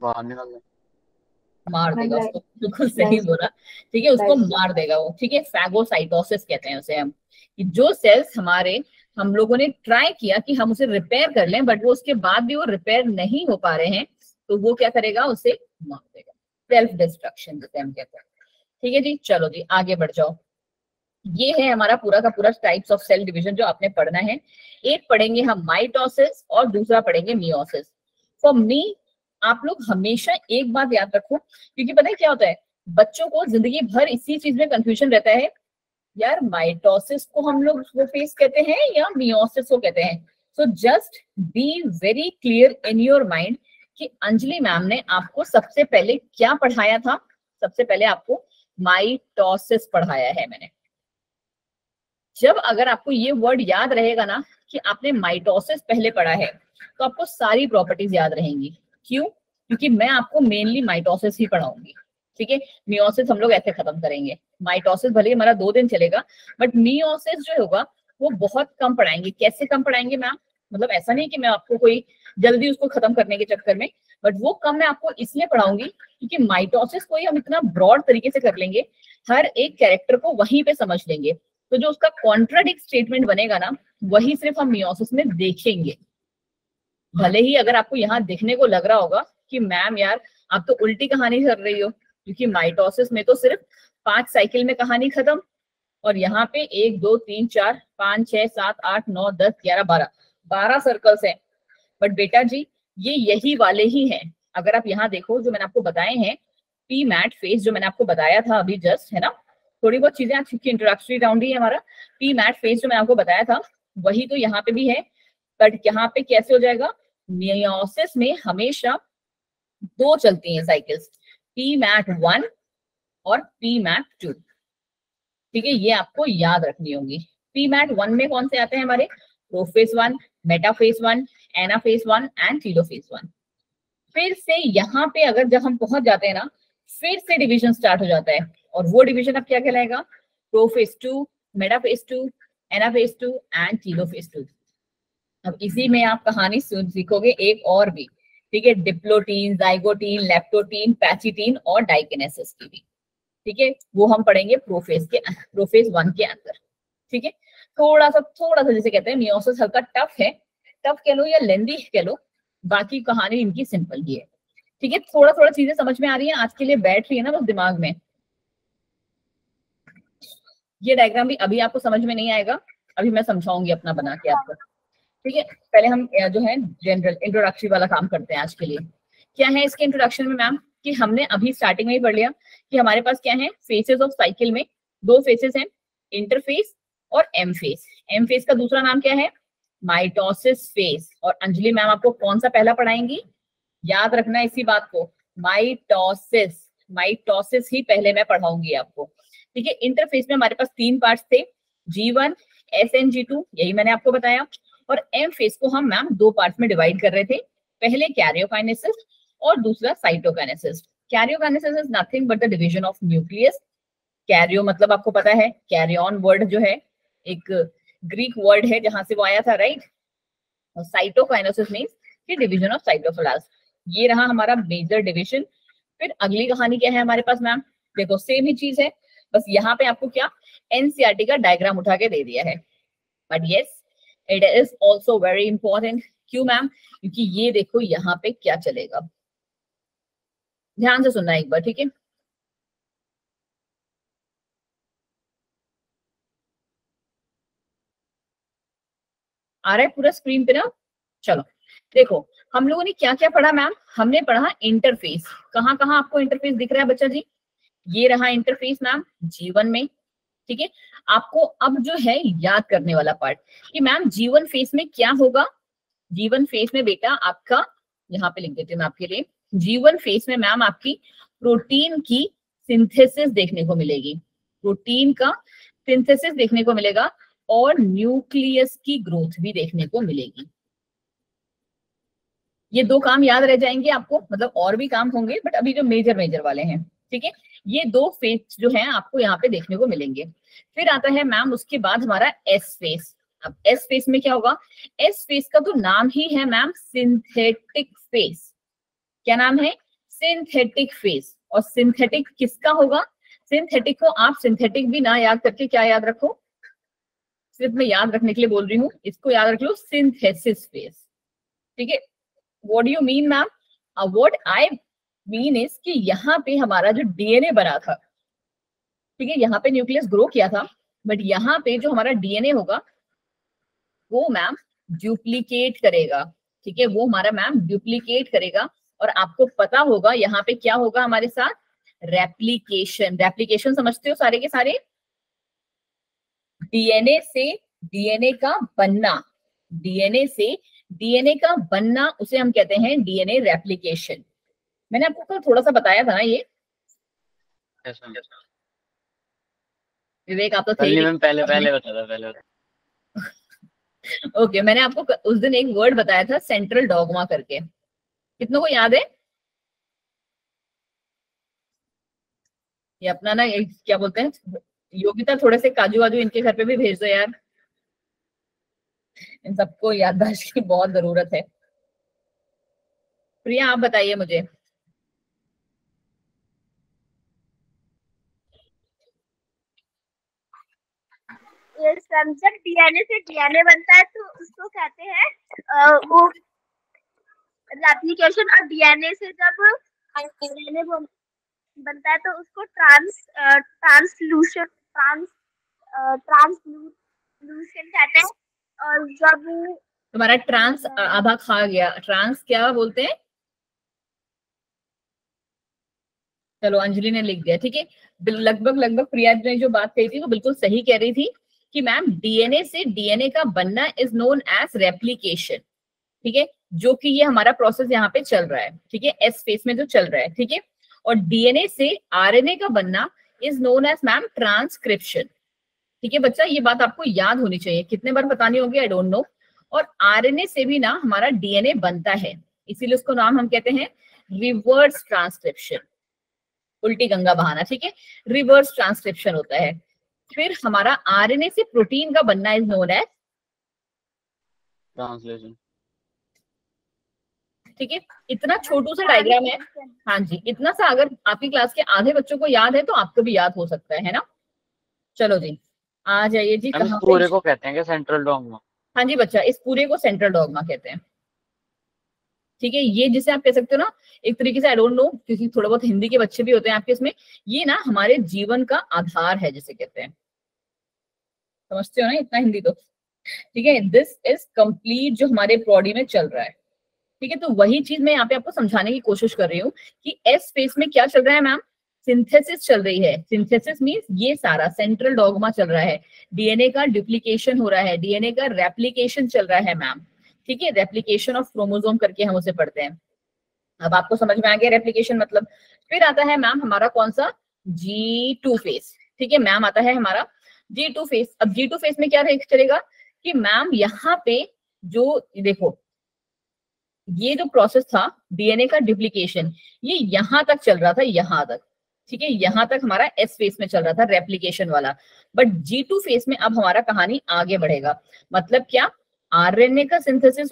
बाहर निकाल दे। मार देगा उसको, बिल्कुल सही बोला, ठीक है, उसको मार देगा वो, ठीक है। फैगोसाइटोसिस कहते हैं उसे हम, कि जो सेल्स हमारे, हम लोगों ने ट्राई किया कि हम उसे रिपेयर कर लें, बट वो उसके बाद भी वो रिपेयर नहीं हो पा रहे हैं, तो वो क्या करेगा, उसे मार देगा। सेल्फ डिस्ट्रक्शन जिसे हम कहते हैं, ठीक है जी। चलो जी आगे बढ़ जाओ। ये है हमारा पूरा का पूरा टाइप्स ऑफ सेल डिवीजन जो आपने पढ़ना है। एक पढ़ेंगे हम माइटोसिस और दूसरा पढ़ेंगे मियोसिस। फॉर मी, आप लोग हमेशा एक बात याद रखो, क्योंकि पता है क्या होता है, बच्चों को जिंदगी भर इसी चीज में कंफ्यूजन रहता है, यार माइटोसिस को हम लोग वो फेस कहते हैं या मियोसिस को कहते हैं। So just be very clear in your mind कि अंजलि मैम ने आपको सबसे पहले क्या पढ़ाया था। सबसे पहले आपको माइटोसिस पढ़ाया है मैंने। जब अगर आपको ये वर्ड याद रहेगा ना कि आपने माइटोसिस पहले पढ़ा है, तो आपको सारी प्रॉपर्टीज याद रहेंगी। क्यों? क्योंकि मैं आपको मेनली माइटोसिस ही पढ़ाऊंगी, ठीक है। मियोसिस हम लोग ऐसे खत्म करेंगे। माइटोसिस भले हमारा 2 दिन चलेगा, बट मियोसिस जो होगा वो बहुत कम पढ़ाएंगे। कैसे कम पढ़ाएंगे मैम? मतलब ऐसा नहीं कि मैं आपको कोई जल्दी उसको खत्म करने के चक्कर में, बट वो कम मैं आपको इसलिए पढ़ाऊंगी क्योंकि माइटोसिस को ही हम इतना ब्रॉड तरीके से कर लेंगे, हर एक कैरेक्टर को वहीं पे समझ लेंगे, तो जो उसका कॉन्ट्राडिक्ट स्टेटमेंट बनेगा ना, वही सिर्फ हम मियोसिस में देखेंगे। भले ही अगर आपको यहाँ देखने को लग रहा होगा कि मैम यार आप तो उल्टी कहानी कर रही हो, क्योंकि माइटोसिस में तो सिर्फ 5 साइकिल में कहानी खत्म, और यहाँ पे 1 2 3 4 5 6 7 8 9 10 11 12 सर्कल्स हैं। बट बेटा जी ये यही वाले ही हैं। अगर आप यहाँ देखो जो मैंने आपको बताए हैं, पी मैट फेस जो मैंने आपको बताया था अभी जस्ट, है ना, थोड़ी बहुत चीजें आज की इंट्रोडक्टरी राउंड ही है हमारा। पी मैट फेस जो मैंने आपको बताया था वही तो यहाँ पे भी है, बट यहाँ पे कैसे हो जाएगा, मियोसिस में हमेशा 2 चलती हैं साइकिल्स, पी मैट 1 और पी मैट 2, ठीक है, ये आपको याद रखनी होगी। पी मैट 1 में कौन से आते हैं हमारे, prophase 1, metaphase 1, anaphase 1 and telophase 1। फिर से यहाँ पे अगर जब हम पहुंच जाते हैं ना, फिर से डिवीजन स्टार्ट हो जाता है, और वो डिवीजन अब क्या कहलाएगा, prophase 2, metaphase 2, anaphase 2 and telophase 2। अब इसी में आप कहानी सीखोगे एक और भी, ठीक है, डिप्लोटीन, जाइगोटीन, लेप्टोटीन, पैचिटीन और डाइकिनेसिस की भी, ठीक है, वो हम पढ़ेंगे प्रोफेज 1 के अंदर, ठीक है। थोड़ा सा जैसे कहते हैं मियोसिस हल्का टफ है, टफ कह लो या लेंदी कह लो, बाकी कहानी इनकी सिंपल ही है, ठीक है। थोड़ा चीजें समझ में आ रही है आज के लिए, बैठ रही है ना बस दिमाग में। ये डायग्राम भी अभी आपको समझ में नहीं आएगा, अभी मैं समझाऊंगी अपना बना के आपको, ठीक है। पहले हम जो है जनरल इंट्रोडक्टरी वाला काम करते हैं आज के लिए। क्या है इसके इंट्रोडक्शन में मैम, कि हमने अभी स्टार्टिंग में ही पढ़ लिया कि हमारे पास क्या है, फेसेस ऑफ साइकिल में 2 फेसेस हैं, इंटरफेस और एम फेस। एम फेस का दूसरा नाम क्या है, माइटोसिस फेस। और अंजलि मैम आपको कौन सा पहला पढ़ाएंगी, याद रखना इसी बात को, माइटोसिस, माइटोसिस ही पहले मैं पढ़ाऊंगी आपको, ठीक है। इंटरफेस में हमारे पास 3 पार्ट्स थे, G1, SN, G2, यही मैंने आपको बताया। और एम फेस को हम मैम 2 पार्ट्स में डिवाइड कर रहे थे, पहले कैरियोकाइनेसिस और दूसरा cytokinesis. Karyokinesis is nothing but the division of nucleus. Cairo मतलब आपको पता है, कैरी ऑन वर्ड जो है एक ग्रीक वर्ड है जहां से वो आया था, राइट। और साइटोकाइनेसिस मींस कि डिवीजन ऑफ साइटोप्लाज्म। ये रहा हमारा मेजर डिवीजन। फिर अगली कहानी क्या है हमारे पास मैम, देखो सेम ही चीज है, बस यहाँ पे आपको क्या एनसीईआरटी का डायग्राम उठा के दे दिया है, but yes it is also very important. क्यों मैम, क्योंकि ये देखो यहाँ पे क्या चलेगा, ध्यान से सुनना एक बार, ठीक है। आ रहा है पूरा स्क्रीन पे ना, चलो देखो हम लोगों ने क्या क्या पढ़ा मैम, हमने पढ़ा इंटरफेस। कहाँ कहाँ आपको इंटरफेस दिख रहा है बच्चा जी, ये रहा इंटरफेस मैम G1 में, ठीक है। आपको अब जो है याद करने वाला पार्ट कि मैम G1 फेस में क्या होगा। G1 फेस में बेटा आपका, यहाँ पे लिख देती हूँ मैं आपके लिए, G1 फेस में मैम आपकी प्रोटीन की सिंथेसिस देखने को मिलेगी, प्रोटीन का सिंथेसिस देखने को मिलेगा और न्यूक्लियस की ग्रोथ भी देखने को मिलेगी। ये 2 काम याद रह जाएंगे आपको, मतलब और भी काम होंगे बट अभी जो मेजर वाले हैं, ठीक है। ये 2 फेस जो हैं आपको यहाँ पे देखने को मिलेंगे। फिर आता है मैम उसके बाद हमारा एस फेस। अब एस फेस में क्या होगा, एस फेस का तो नाम ही है मैम सिंथेटिक फेस। क्या नाम है, सिंथेटिक फेज। और सिंथेटिक किसका होगा? सिंथेटिक को आप सिंथेटिक भी ना याद करके क्या याद रखो, सिर्फ मैं याद रखने के लिए बोल रही हूँ, इसको याद रख लो, सिंथेसिस फेज। ठीक है, what do you mean ma'am? What I mean is कि यहाँ पे हमारा जो डीएनए बना था, ठीक है, यहाँ पे न्यूक्लियस ग्रो किया था, बट यहाँ पे जो हमारा डीएनए होगा वो मैम डुप्लीकेट करेगा। ठीक है, वो हमारा मैम डुप्लीकेट करेगा। और आपको पता होगा यहाँ पे क्या होगा हमारे साथ? रेप्लिकेशन। रेप्लिकेशन समझते हो सारे के सारे? डीएनए से डीएनए का बनना, डीएनए से डीएनए का बनना, उसे हम कहते हैं डीएनए रेप्लिकेशन। मैंने आपको कल थोड़ा सा बताया था ना ये। विवेक आप तो थे ही मैम, पहले बता पहले ओके, मैंने आपको उस दिन एक वर्ड बताया था सेंट्रल डॉगमा करके, कितनों को याद है? ये अपना ना क्या बोलते हैं, योगिता, थोड़े से काजू वाजू इनके घर पे भी भेज दो यार, इन सबको याददाश्त की बहुत जरूरत है। प्रिया आप बताइए मुझे। जब डीएनए से डीएनए बनता है तो उसको कहते हैं वो रेप्लिकेशन, और डीएनए से जब डीएनए बनता है तो उसको ट्रांसल्यूशन कहते हैं। और जब तुम्हारा ट्रांस आधा खा गया, ट्रांस क्या बोलते हैं? चलो अंजलि ने लिख दिया, ठीक है। लगभग प्रिया ने जो बात कही थी वो बिल्कुल सही कह रही थी कि मैम डीएनए से डीएनए का बनना इज नोन एज रेप्लिकेशन। ठीक है, जो कि ये हमारा प्रोसेस यहाँ पे चल रहा है, ठीक है, एस फेस में जो चल रहा है, ठीक है। और डीएनए से आरएनए का बनना is known as ma'am transcription. ठीक है बच्चा, ये बात आपको याद होनी चाहिए, कितने बार बतानी होगी आई डोंट नो। और आरएनए से भी ना हमारा डीएनए बनता है, इसीलिए उसको नाम हम कहते हैं रिवर्स ट्रांसक्रिप्शन, उल्टी गंगा बहाना, ठीक है, रिवर्स ट्रांसक्रिप्शन होता है। फिर हमारा आरएनए से प्रोटीन का बनना इज नोन एज ट्रांसलेशन। ठीक है, इतना छोटू सा डायग्राम है। हाँ जी, इतना सा अगर आपकी क्लास के आधे बच्चों को याद है तो आपको भी याद हो सकता है ना। चलो जी आ जाइए जी। हम पूरे को कहते हैं क्या सेंट्रल डॉगमा? हाँ जी बच्चा, इस पूरे को सेंट्रल डॉगमा कहते हैं। ठीक है, ये जिसे आप कह सकते हो ना एक तरीके से, आई डोंट नो, क्योंकि थोड़ा बहुत हिंदी के बच्चे भी होते हैं आपके इसमें, ये ना हमारे जीवन का आधार है जिसे कहते हैं, समझते हो ना इतना हिंदी तो। ठीक है, दिस इज कंप्लीट जो हमारे बॉडी में चल रहा है। ठीक है, तो वही चीज मैं यहाँ पे आपको समझाने की कोशिश कर रही हूँ कि एस फेस में क्या चल रहा है मैम? सिंथेसिस चल रही है। सिंथेसिस मींस ये सारा सेंट्रल डॉगमा चल रहा है, डीएनए का डुप्लीकेशन हो रहा है, डीएनए का रेप्लिकेशन चल रहा है मैम। ठीक है, रेप्लिकेशन ऑफ क्रोमोसोम करके हम उसे पढ़ते हैं। अब आपको समझ में आ गया रेप्लिकेशन मतलब। फिर आता है मैम हमारा कौन सा? G2 face. ठीक है मैम, आता है हमारा G2 फेस। अब G2 फेस में क्या चलेगा कि मैम यहाँ पे जो देखो ये जो प्रोसेस था डीएनए का डुप्लीकेशन, ये यहां तक चल रहा था, यहां तक। ठीक है, यहां तक हमारा एस फेस में चल रहा था रेप्लिकेशन वाला। बट G2 फेस में अब हमारा कहानी आगे बढ़ेगा। मतलब क्या? आरएनए का सिंथेसिस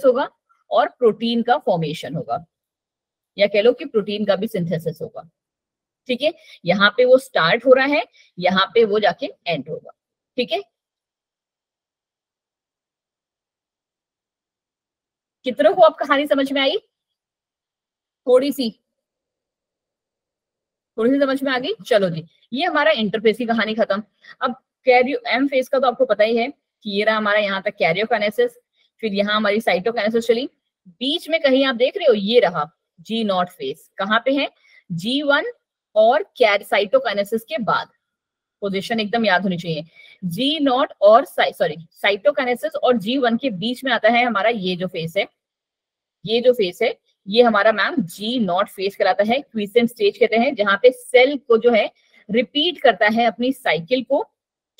होगा और प्रोटीन का फॉर्मेशन होगा, या कह लो कि प्रोटीन का भी सिंथेसिस होगा। ठीक है, यहाँ पे वो स्टार्ट हो रहा है, यहाँ पे वो जाके एंड होगा। ठीक है, कितनों को अब कहानी समझ में आई? थोड़ी सी समझ में आ गई। चलो जी, ये हमारा इंटरफेस की कहानी खत्म। अब कैरियो एम फेस का तो आपको पता ही है कि ये रहा हमारा यहाँ तक कैरियोकाइनेसिस, फिर यहाँ हमारी साइटोकाइनेसिस चली, बीच में कहीं आप देख रहे हो ये रहा G0 फेस। कहाँ पे है? G1 और साइटोकाइनेसिस के बाद, पोजीशन एकदम याद होनी चाहिए। G0 और साइटोकाइनेसिस और G1 के बीच में आता है हमारा ये जो फेस है, ये जो फेस है ये हमारा मैम G0 फेस कहलाता है। क्विसेंट स्टेज कहते हैं, जहां पे सेल को जो है रिपीट करता है अपनी साइकिल को।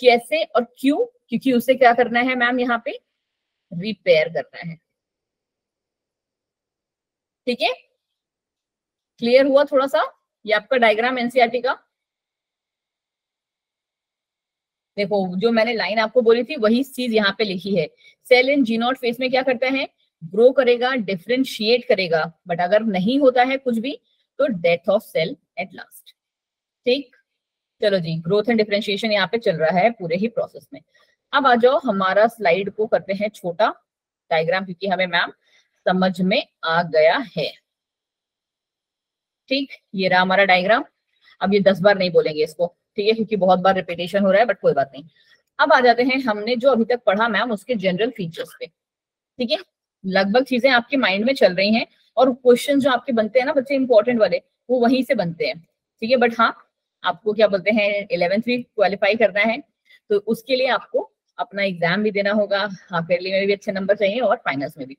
कैसे और क्यों? क्योंकि उसे क्या करना है मैम? यहाँ पे रिपेयर करना है। ठीक है, क्लियर हुआ थोड़ा सा? ये आपका डायग्राम एनसीईआरटी का। देखो जो मैंने लाइन आपको बोली थी वही चीज यहाँ पे लिखी है। सेल इन G0 फेस में क्या करता है? ग्रो करेगा, डिफरेंशिएट करेगा, बट अगर नहीं होता है कुछ भी तो death of cell at last. ठीक, चलो जी, ग्रोथ एंड डिफरेंशिएशन यहाँ पे चल रहा है पूरे ही प्रोसेस में। अब आ जाओ, हमारा स्लाइड को करते हैं छोटा डायग्राम, क्योंकि हमें मैम समझ में आ गया है। ठीक, ये रहा हमारा डायग्राम। अब ये 10 बार नहीं बोलेंगे इसको, ठीक है, क्योंकि बहुत बार रिपीटेशन हो रहा है, बट कोई बात नहीं। अब आ जाते हैं, हमने जो अभी तक पढ़ा मैम उसके जनरल फीचर्स पे। ठीक है, लगभग चीजें आपके माइंड में चल रही हैं, और क्वेश्चन जो आपके बनते हैं ना बच्चे इंपॉर्टेंट वाले, वो वहीं से बनते हैं। ठीक है, बट हाँ, आपको क्या बोलते हैं 11th भी क्वालिफाई करना है, तो उसके लिए आपको अपना एग्जाम भी देना होगा, हाफ ईयरली में भी अच्छे नंबर चाहिए और फाइनल्स में भी,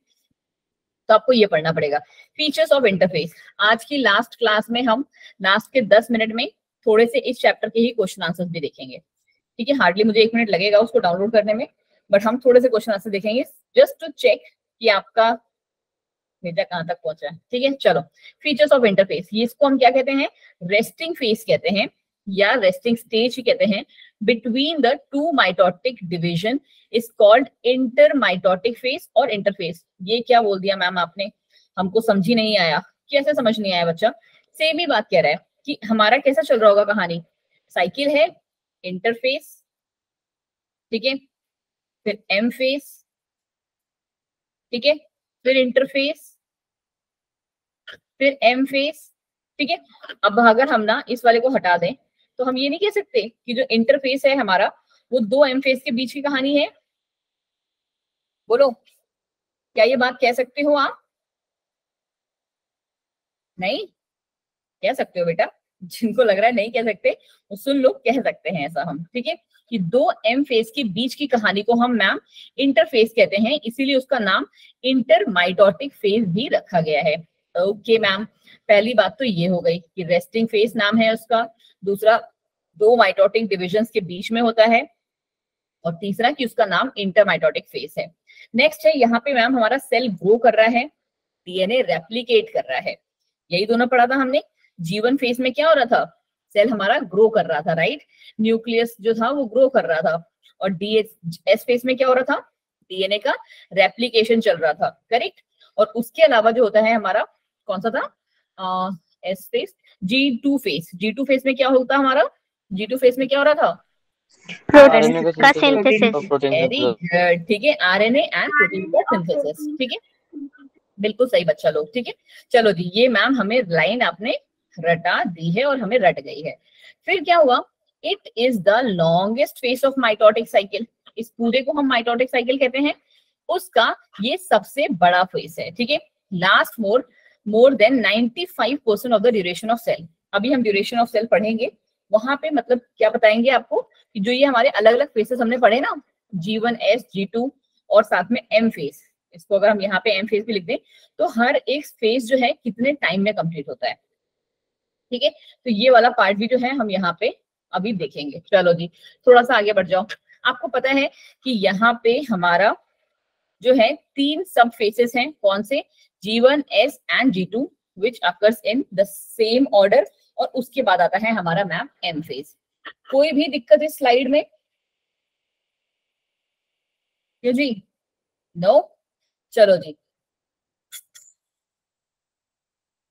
तो आपको ये पढ़ना पड़ेगा। फीचर्स ऑफ इंटरफेस, आज की लास्ट क्लास में हम लास्ट के 10 मिनट में थोड़े से इस चैप्टर के ही क्वेश्चन आंसर्स भी देखेंगे। ठीक है, हार्डली मुझे 1 मिनट लगेगा उसको डाउनलोड करने में, बट हम थोड़े से क्वेश्चन आंसर देखेंगे जस्ट टू चेक कि आपका डेटा कहाँ तक पहुंचा है। ठीक है, चलो, फीचर्स ऑफ इंटरफेस, ये इसको हम क्या कहते हैं, रेस्टिंग फेस कहते हैं या रेस्टिंग स्टेज ही कहते हैं between the two mitotic division is called intermitotic phase और इंटरफेस। ये क्या बोल दिया मैम आपने, हमको समझ ही नहीं आया। कैसे समझ नहीं आया बच्चा, सेम ही बात कह रहा है कि हमारा कैसा चल रहा होगा कहानी, साइकिल है, इंटरफेस, ठीक है, फिर एम फेस, ठीक है, फिर इंटरफेस, फिर एम फेस। ठीक है, अब अगर हम ना इस वाले को हटा दें तो हम ये नहीं कह सकते कि जो इंटरफेस है हमारा वो 2 एम फेस के बीच की कहानी है। बोलो, क्या ये बात कह सकते हो आप? नहीं कह सकते हो बेटा, जिनको लग रहा है नहीं कह सकते वो सुन लो, कह सकते हैं ऐसा हम। ठीक है, कि 2 एम फेस के बीच की कहानी को हम मैम इंटरफेस कहते हैं, इसीलिए उसका नाम इंटरमाइटोटिक फेज भी रखा गया है। ओके मैम, पहली बात तो ये हो गई कि रेस्टिंग फेस नाम है उसका, दूसरा 2 माइटोटिक डिविजन्स के बीच में होता है, और तीसरा कि उसका नाम इंटरमाइटोटिक फेस है। नेक्स्ट है, यहाँ पे मैम हमारा सेल ग्रो कर रहा है, डीएनए रेप्लिकेट कर रहा है, यही दोनों पढ़ा था हमने। जीवन फेस में क्या हो रहा था, सेल हमारा ग्रो कर रहा था, राइट, न्यूक्लियस जो था वो ग्रो कर रहा था, और डीएस फेस में क्या हो रहा था, डीएनए का रेप्लिकेशन चल रहा था, करेक्ट। और उसके अलावा जो होता है हमारा कौन सा था, S phase, G2 face. G2 face में क्या होता हमारा, G2 फेस में क्या हो रहा था, प्रोटीन का सिंथेसिस। वेरी गुड, ठीक है, आरएनए एंड प्रोटीन का सिंथेसिस। ठीक है, बिल्कुल सही बच्चा लोग। ठीक है, चलो जी, ये मैम हमें लाइन आपने रटा दी है और हमें रट गई है। फिर क्या हुआ, it is the longest face of mitotic cycle, इस पूरे को हम माइटोटिक साइकिल कहते हैं, उसका ये सबसे बड़ा फेस है। ठीक है, last more than 95% of the duration of cell. अभी हम ड्यूरेशन ऑफ सेल पढ़ेंगे, वहां पे मतलब क्या बताएंगे आपको कि जो ये हमारे अलग अलग फेसेस हमने पढ़े ना, G1S, G2 और साथ में एम फेस, इसको अगर हम यहाँ पे एम फेस भी लिख दें तो हर एक फेस जो है कितने टाइम में कंप्लीट होता है। ठीक है, तो ये वाला पार्ट भी जो है हम यहाँ पे अभी देखेंगे। चलो जी, थोड़ा सा आगे बढ़ जाओ। आपको पता है कि यहाँ पे हमारा जो है 3 सब फेसेस हैं, कौन से, G1S and G2 which occurs in the same order, और उसके बाद आता है हमारा मैम एम फेस। कोई भी दिक्कत इस स्लाइड में, क्यों जी, नो, चलो जी,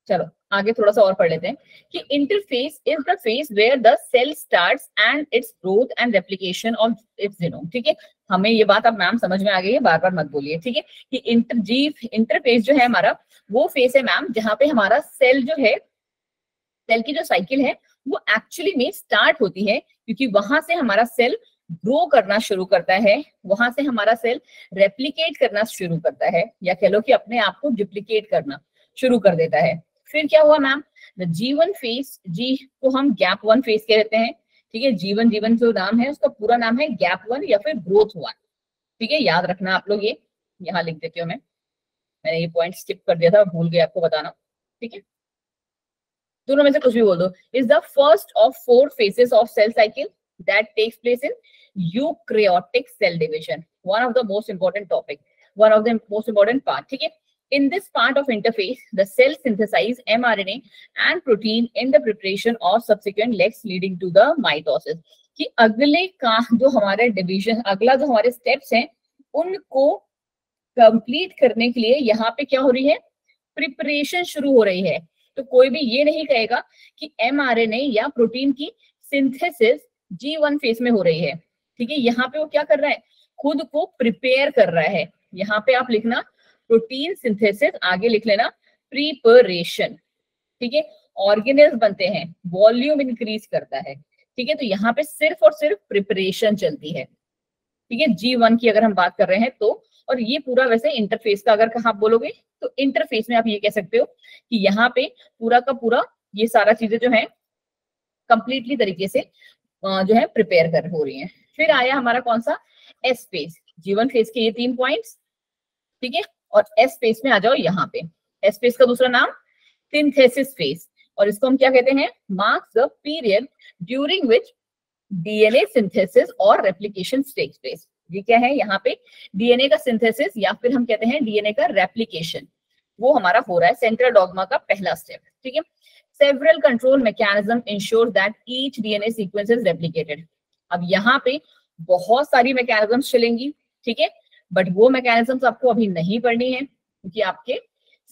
चलो आगे थोड़ा सा और पढ़ लेते हैं कि interphase is the phase where the cell starts and its growth and replication of its genome. ठीक है, हमें ये बात अब मैम समझ में आ गई है, बार बार मत बोलिए। ठीक है, कि इंटरफेस जो है हमारा वो फेस है मैम जहाँ पे हमारा सेल जो है, सेल की जो साइकिल है वो एक्चुअली में स्टार्ट होती है, क्योंकि वहां से हमारा सेल ग्रो करना शुरू करता है, वहां से हमारा सेल रेप्लिकेट करना शुरू करता है, या कह लो कि अपने आप को डुप्लीकेट करना शुरू कर देता है। फिर क्या हुआ मैम, द G1 फेस, जी को हम गैप 1 फेस कहते हैं। ठीक है, जीवन जो नाम है उसका पूरा नाम है गैप 1 या फिर ग्रोथ 1। ठीक है, याद रखना आप लोग, ये यहाँ लिख देती हूँ मैंने ये पॉइंट स्किप कर दिया था, भूल गया आपको बताना। ठीक है, दोनों में से कुछ भी बोल दो। Is the first of 4 phases of cell cycle that takes place in eukaryotic cell division, one of the most important topic, one of the most important part. ठीक है, in this part of interface the cell synthesize mRNA and protein in the preparation of subsequent legs leading to the mitosis। कि अगले का जो हमारे division, अगला जो हमारे स्टेप्स हैं उनको कंप्लीट करने के लिए यहाँ पे क्या हो रही है, प्रिपरेशन शुरू हो रही है। तो कोई भी ये नहीं कहेगा कि mRNA या प्रोटीन की सिंथेसिस G1 फेज में हो रही है। ठीक है, यहाँ पे वो क्या कर रहा है, खुद को प्रिपेयर कर रहा है। यहाँ पे आप लिखना प्रोटीन सिंथेसिस, आगे लिख लेना प्रिपरेशन। ठीक है, ऑर्गेनेल्स बनते हैं, वॉल्यूम इंक्रीज करता है। ठीक है, तो यहाँ पे सिर्फ और सिर्फ प्रिपरेशन चलती है। ठीक है, G1 की अगर हम बात कर रहे हैं तो, और ये पूरा वैसे इंटरफेस का अगर कहा आप बोलोगे तो इंटरफेस में आप ये कह सकते हो कि यहाँ पे पूरा का पूरा ये सारा चीजें जो है कंप्लीटली तरीके से जो है प्रिपेयर कर हो रही हैं। फिर आया हमारा कौन सा, एस फेज। G1 फेज के ये 3 पॉइंट्स। ठीक है, और एस फेज में आ जाओ यहाँ पे। एस फेज का दूसरा नाम सिंथेसिस फेज, और इसको हम क्या कहते हैं, marks the period during which DNA synthesis और रेप्लिकेशन टेक्स प्लेस। ये क्या है, यहाँ पे डीएनए का सिंथेसिस या फिर हम कहते हैं डीएनए का रेप्लिकेशन, वो हमारा हो रहा है सेंट्रल डॉग्मा का पहला स्टेप। ठीक है, several control mechanism ensure that each DNA sequence is replicated. अब यहाँ पे बहुत सारी मैकेनिज्म्स चलेंगी। ठीक है, बट वो मैकेनिज्म्स आपको अभी नहीं पढ़नी है क्योंकि आपके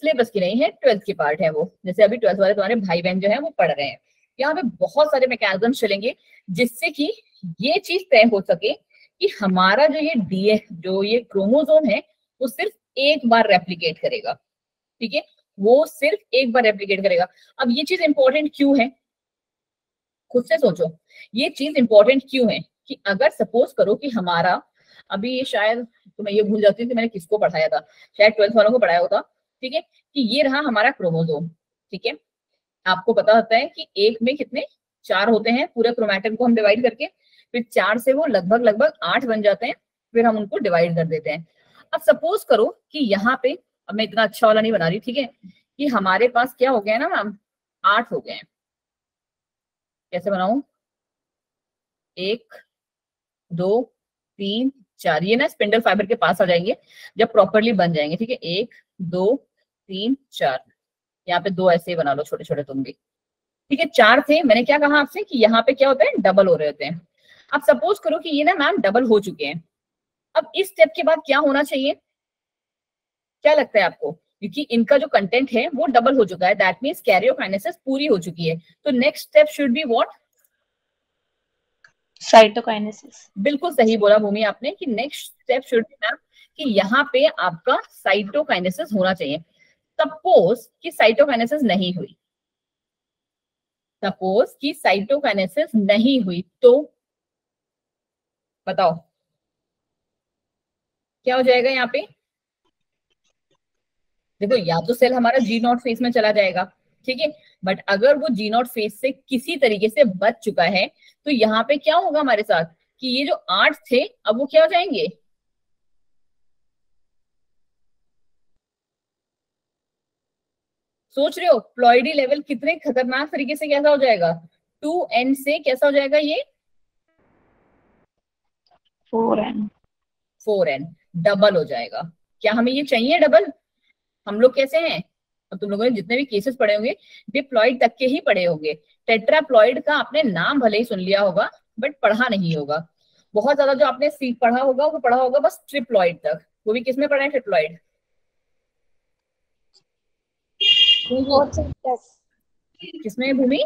सिलेबस की नहीं है, 12th की पार्ट है वो। जैसे अभी 12th वाले तुम्हारे भाई बहन जो है वो पढ़ रहे हैं, यहाँ पे बहुत सारे मैकेनिज्म्स चलेंगे जिससे कि ये चीज तय हो सके कि हमारा जो ये क्रोमोसोम है वो सिर्फ एक बार रेप्लिकेट करेगा। ठीक है, वो सिर्फ एक बार रेप्लिकेट करेगा। अब ये चीज इंपॉर्टेंट क्यों है, खुद से सोचो, ये चीज इंपॉर्टेंट क्यों है कि अगर सपोज करो कि हमारा, अभी ये शायद तो मैं ये भूल जाती हूँ कि मैंने किसको पढ़ाया था, शायद 12th वालों को पढ़ाया होता। ठीक है, कि ये रहा हमारा क्रोमोसोम। ठीक है, आपको पता होता है कि एक में कितने 4 होते हैं, पूरे क्रोमैटिन को हम डिवाइड करके, फिर 4 से वो लगभग 8 बन जाते हैं, फिर हम उनको डिवाइड कर देते हैं। अब सपोज करो कि यहाँ पे, अब मैं इतना अच्छा वाला नहीं बना रही, ठीक है, कि हमारे पास क्या हो गया ना मैम, 8 हो गए हैं। कैसे बनाऊं, 1 2 3 4, ये ना स्पिंडल फाइबर के पास आ जाएंगे जब प्रॉपरली बन जाएंगे। ठीक है, 1 2 3 4, यहाँ पे 2 ऐसे ही बना लो छोटे छोटे तुम भी। ठीक है, 4 थे, मैंने क्या कहा आपसे कि यहाँ पे क्या होता है, डबल हो रहे होते हैं। अब सपोज करो कि ये ना मैम डबल हो चुके हैं। अब इस स्टेप के बाद क्या होना चाहिए, क्या लगता है आपको, क्योंकि इनका जो कंटेंट है वो डबल हो चुका है, दैट मींस कैरियोकाइनेसिस पूरी हो चुकी है। तो next step should be what, cytokinesis. बिल्कुल सही बोला भूमि आपने कि next step should be ma'am कि यहाँ पे आपका साइटोकाइनेसिस होना चाहिए। सपोज कि साइटोकाइनेसिस नहीं हुई, सपोज कि साइटोकाइनेसिस नहीं हुई तो बताओ क्या हो जाएगा यहाँ पे। देखो, या तो सेल हमारा G0 फेज में चला जाएगा, ठीक है, बट अगर वो G0 फेज से किसी तरीके से बच चुका है तो यहाँ पे क्या होगा हमारे साथ कि ये जो 8 थे अब वो क्या हो जाएंगे, सोच रहे हो प्लॉइडी लेवल कितने खतरनाक तरीके से कैसा हो जाएगा, 2n से कैसा हो जाएगा ये 4n, डबल हो जाएगा। क्या हमें ये चाहिए डबल, हम लोग कैसे हैं, अब तुम लोगों ने जितने भी केसेस पढ़े होंगे डिप्लॉइड तक के ही पढ़े होंगे। टेट्राप्लॉइड का आपने नाम भले ही सुन लिया होगा बट पढ़ा नहीं होगा। बहुत ज्यादा जो आपने पढ़ा होगा वो पढ़ा होगा बस ट्रिप्लॉइड तक, वो भी किसमें पढ़ा है ट्रिप्लॉइड, किसमें भूमि,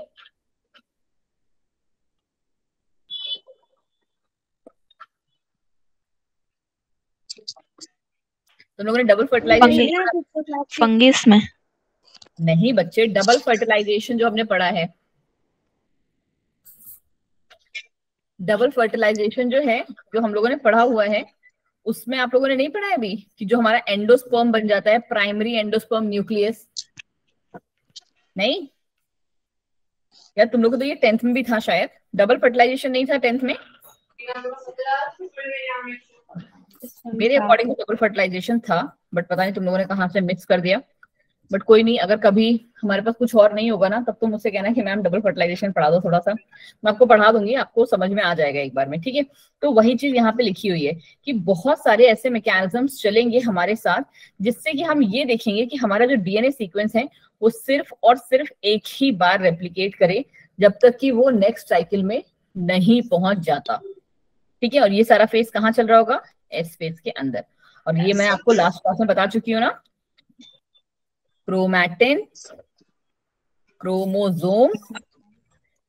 तुम लोगों ने डबल फर्टिलाइजेशन, फंगिस में नहीं बच्चे, डबल फर्टिलाइजेशन जो हमने पढ़ा है, डबल फर्टिलाइजेशन जो है जो हम लोगों ने पढ़ा हुआ है उसमें आप लोगों ने नहीं पढ़ा है अभी कि जो हमारा एंडोस्पर्म बन जाता है, प्राइमरी एंडोस्पर्म न्यूक्लियस, नहीं यार तुम लोग को तो ये 10th में भी था शायद, डबल फर्टिलाइजेशन नहीं था 10th में, मेरे अकॉर्डिंग डबल फर्टिलाइजेशन था बट पता नहीं तुम लोगों ने कहाँ से मिक्स कर दिया। बट कोई नहीं, अगर कभी हमारे पास कुछ और नहीं होगा ना तब तो मुझसे कहना कि मैम डबल फर्टिलाइजेशन पढ़ा दो थोड़ा सा, मैं आपको पढ़ा दूंगी, आपको समझ में आ जाएगा एक बार में। ठीक है, तो वही चीज यहाँ पे लिखी हुई है कि बहुत सारे ऐसे मैकेनिज्म्स चलेंगे हमारे साथ जिससे कि हम ये देखेंगे कि हमारा जो डीएनए सीक्वेंस है वो सिर्फ और सिर्फ एक ही बार रेप्लिकेट करे जब तक कि वो नेक्स्ट साइकिल में नहीं पहुंच जाता। ठीक है, और ये सारा फेज कहाँ चल रहा होगा, एस फेज के अंदर। और ये मैं आपको लास्ट क्लास में बता चुकी हूँ ना, क्रोमैटिन, क्रोमोसोम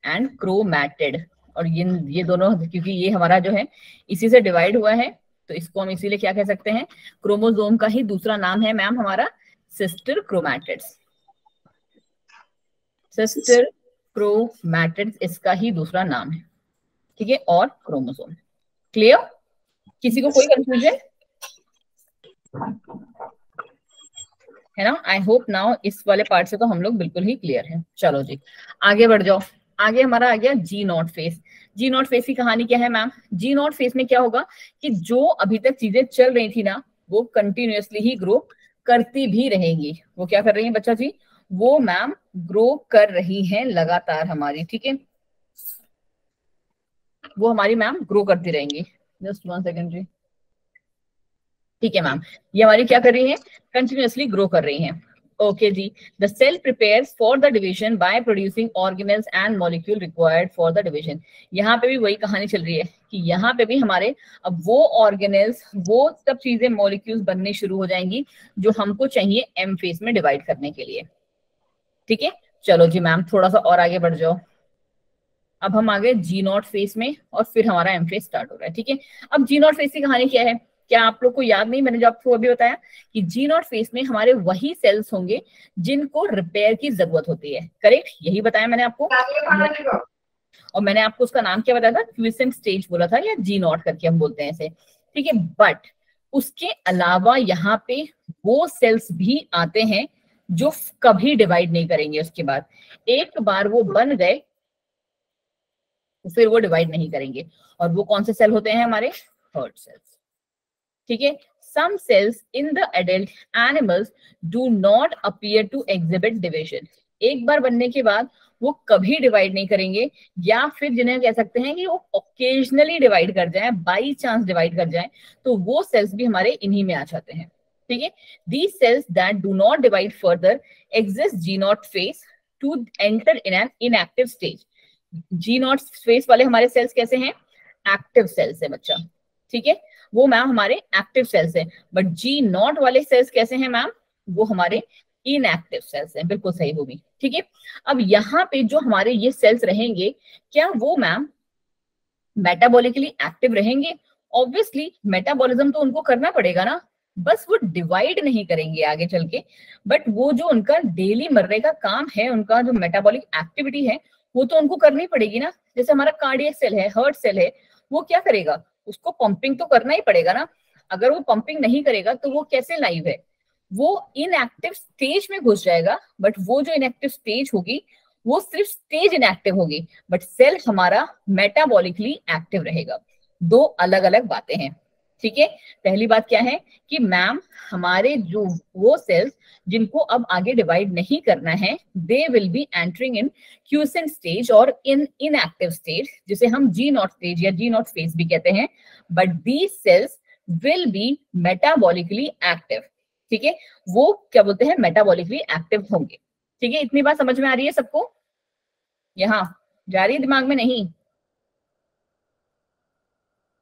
एंड क्रोमैटिड। और ये दोनों, क्योंकि ये हमारा जो है इसी से डिवाइड हुआ है, तो इसको हम इसीलिए क्या कह सकते हैं, क्रोमोसोम का ही दूसरा नाम है मैम हमारा सिस्टर क्रोमैटिड्स। सिस्टर क्रोमैटिड्स इसका ही दूसरा नाम है, ठीक है, और क्रोमोसोम। क्लियर? किसी को कोई कंफ्यूजन है ना? आई होप नाउ इस वाले पार्ट से तो हम लोग बिल्कुल ही क्लियर हैं। चलो जी आगे बढ़ जाओ। आगे हमारा आ गया G naught phase. G naught phase की कहानी क्या है मैम? जी नॉट फेस में क्या होगा कि जो अभी तक चीजें चल रही थी ना, वो कंटिन्यूअसली ही ग्रो करती भी रहेंगी। वो क्या कर रही है बच्चा जी? वो मैम ग्रो कर रही हैं लगातार हमारी, ठीक है, वो हमारी मैम ग्रो करती रहेंगी। जस्ट 1 सेकेंड जी, ठीक है मैम, ये हमारी क्या कर रही है? कंटिन्यूअसली ग्रो कर रही हैं। ओके जी, the cell prepares for the division by producing organelles and molecule required for the division. यहाँ पे भी वही कहानी चल रही है कि यहाँ पे भी हमारे अब वो ऑर्गेनेल्स, वो सब चीजें, मॉलिक्यूल्स बनने शुरू हो जाएंगी जो हमको चाहिए एम फेज में डिवाइड करने के लिए, ठीक है। चलो जी मैम थोड़ा सा और आगे बढ़ जाओ। अब हम आ गए जी नॉट फेज में और फिर हमारा एम फेज स्टार्ट हो रहा है, ठीक है। अब जी नॉट फेज की कहानी क्या है? क्या आप लोग को याद नहीं? मैंने जो आपको अभी बताया कि जी नॉट फेज में हमारे वही सेल्स होंगे जिनको रिपेयर की जरूरत होती है, करेक्ट? यही बताया मैंने आपको। और मैंने आपको उसका नाम क्या बताया था? क्विसेंट स्टेज बोला था, या जी नॉट करके हम बोलते हैं इसे, ठीक है। बट उसके अलावा यहाँ पे वो सेल्स भी आते हैं जो कभी डिवाइड नहीं करेंगे। उसके बाद एक बार वो बन गए तो फिर वो डिवाइड नहीं करेंगे। और वो कौन से सेल होते हैं? हमारे हर्ट सेल्स, ठीक है। Some cells in the adult animals do not appear to exhibit division. एक बार बनने के बाद वो कभी डिवाइड नहीं करेंगे, या फिर जिन्हें कह सकते हैं कि वो ओकेजनली डिवाइड कर जाए, बाई चांस डिवाइड कर जाए, तो वो सेल्स भी हमारे इन्हीं में आ जाते हैं, ठीक है। These cells that do not divide further exist G naught phase to enter in an inactive stage. G naught phase वाले हमारे सेल्स कैसे हैं? एक्टिव सेल्स है बच्चा, ठीक है, वो मैम हमारे एक्टिव सेल्स है। बट जी नॉट वाले सेल्स कैसे हैं मैम? वो हमारे इनएक्टिव सेल्स हैं। बिल्कुल सही होगी, ठीक है। अब यहाँ पे जो हमारे ये सेल्स रहेंगे, क्या वो मैम मेटाबॉलिकली एक्टिव रहेंगे? ऑब्वियसली मेटाबॉलिज्म तो उनको करना पड़ेगा ना, बस वो डिवाइड नहीं करेंगे आगे चल के। बट वो जो उनका डेली मरने का काम है, उनका जो मेटाबॉलिक एक्टिविटी है, वो तो उनको करनी पड़ेगी ना। जैसे हमारा कार्डियक सेल है, हार्ट सेल है, वो क्या करेगा? उसको पंपिंग तो करना ही पड़ेगा ना। अगर वो पंपिंग नहीं करेगा तो वो कैसे लाइव है? वो इनएक्टिव स्टेज में घुस जाएगा। बट वो जो इनएक्टिव स्टेज होगी वो सिर्फ स्टेज इनएक्टिव होगी, बट सेल हमारा मेटाबॉलिकली एक्टिव रहेगा। दो अलग अलग बातें हैं, ठीक है। पहली बात क्या है कि मैम हमारे जो वो सेल्स जिनको अब आगे डिवाइड नहीं करना है, they will be entering in quotient stage और इन इनएक्टिव स्टेज, जिसे हम जी नॉट स्टेज या जी नॉट फेज भी कहते हैं। But these cells will be metabolically active, ठीक है, वो क्या बोलते हैं? मेटाबॉलिकली एक्टिव होंगे, ठीक है। इतनी बात समझ में आ रही है सबको? यहाँ जा रही है दिमाग में? नहीं?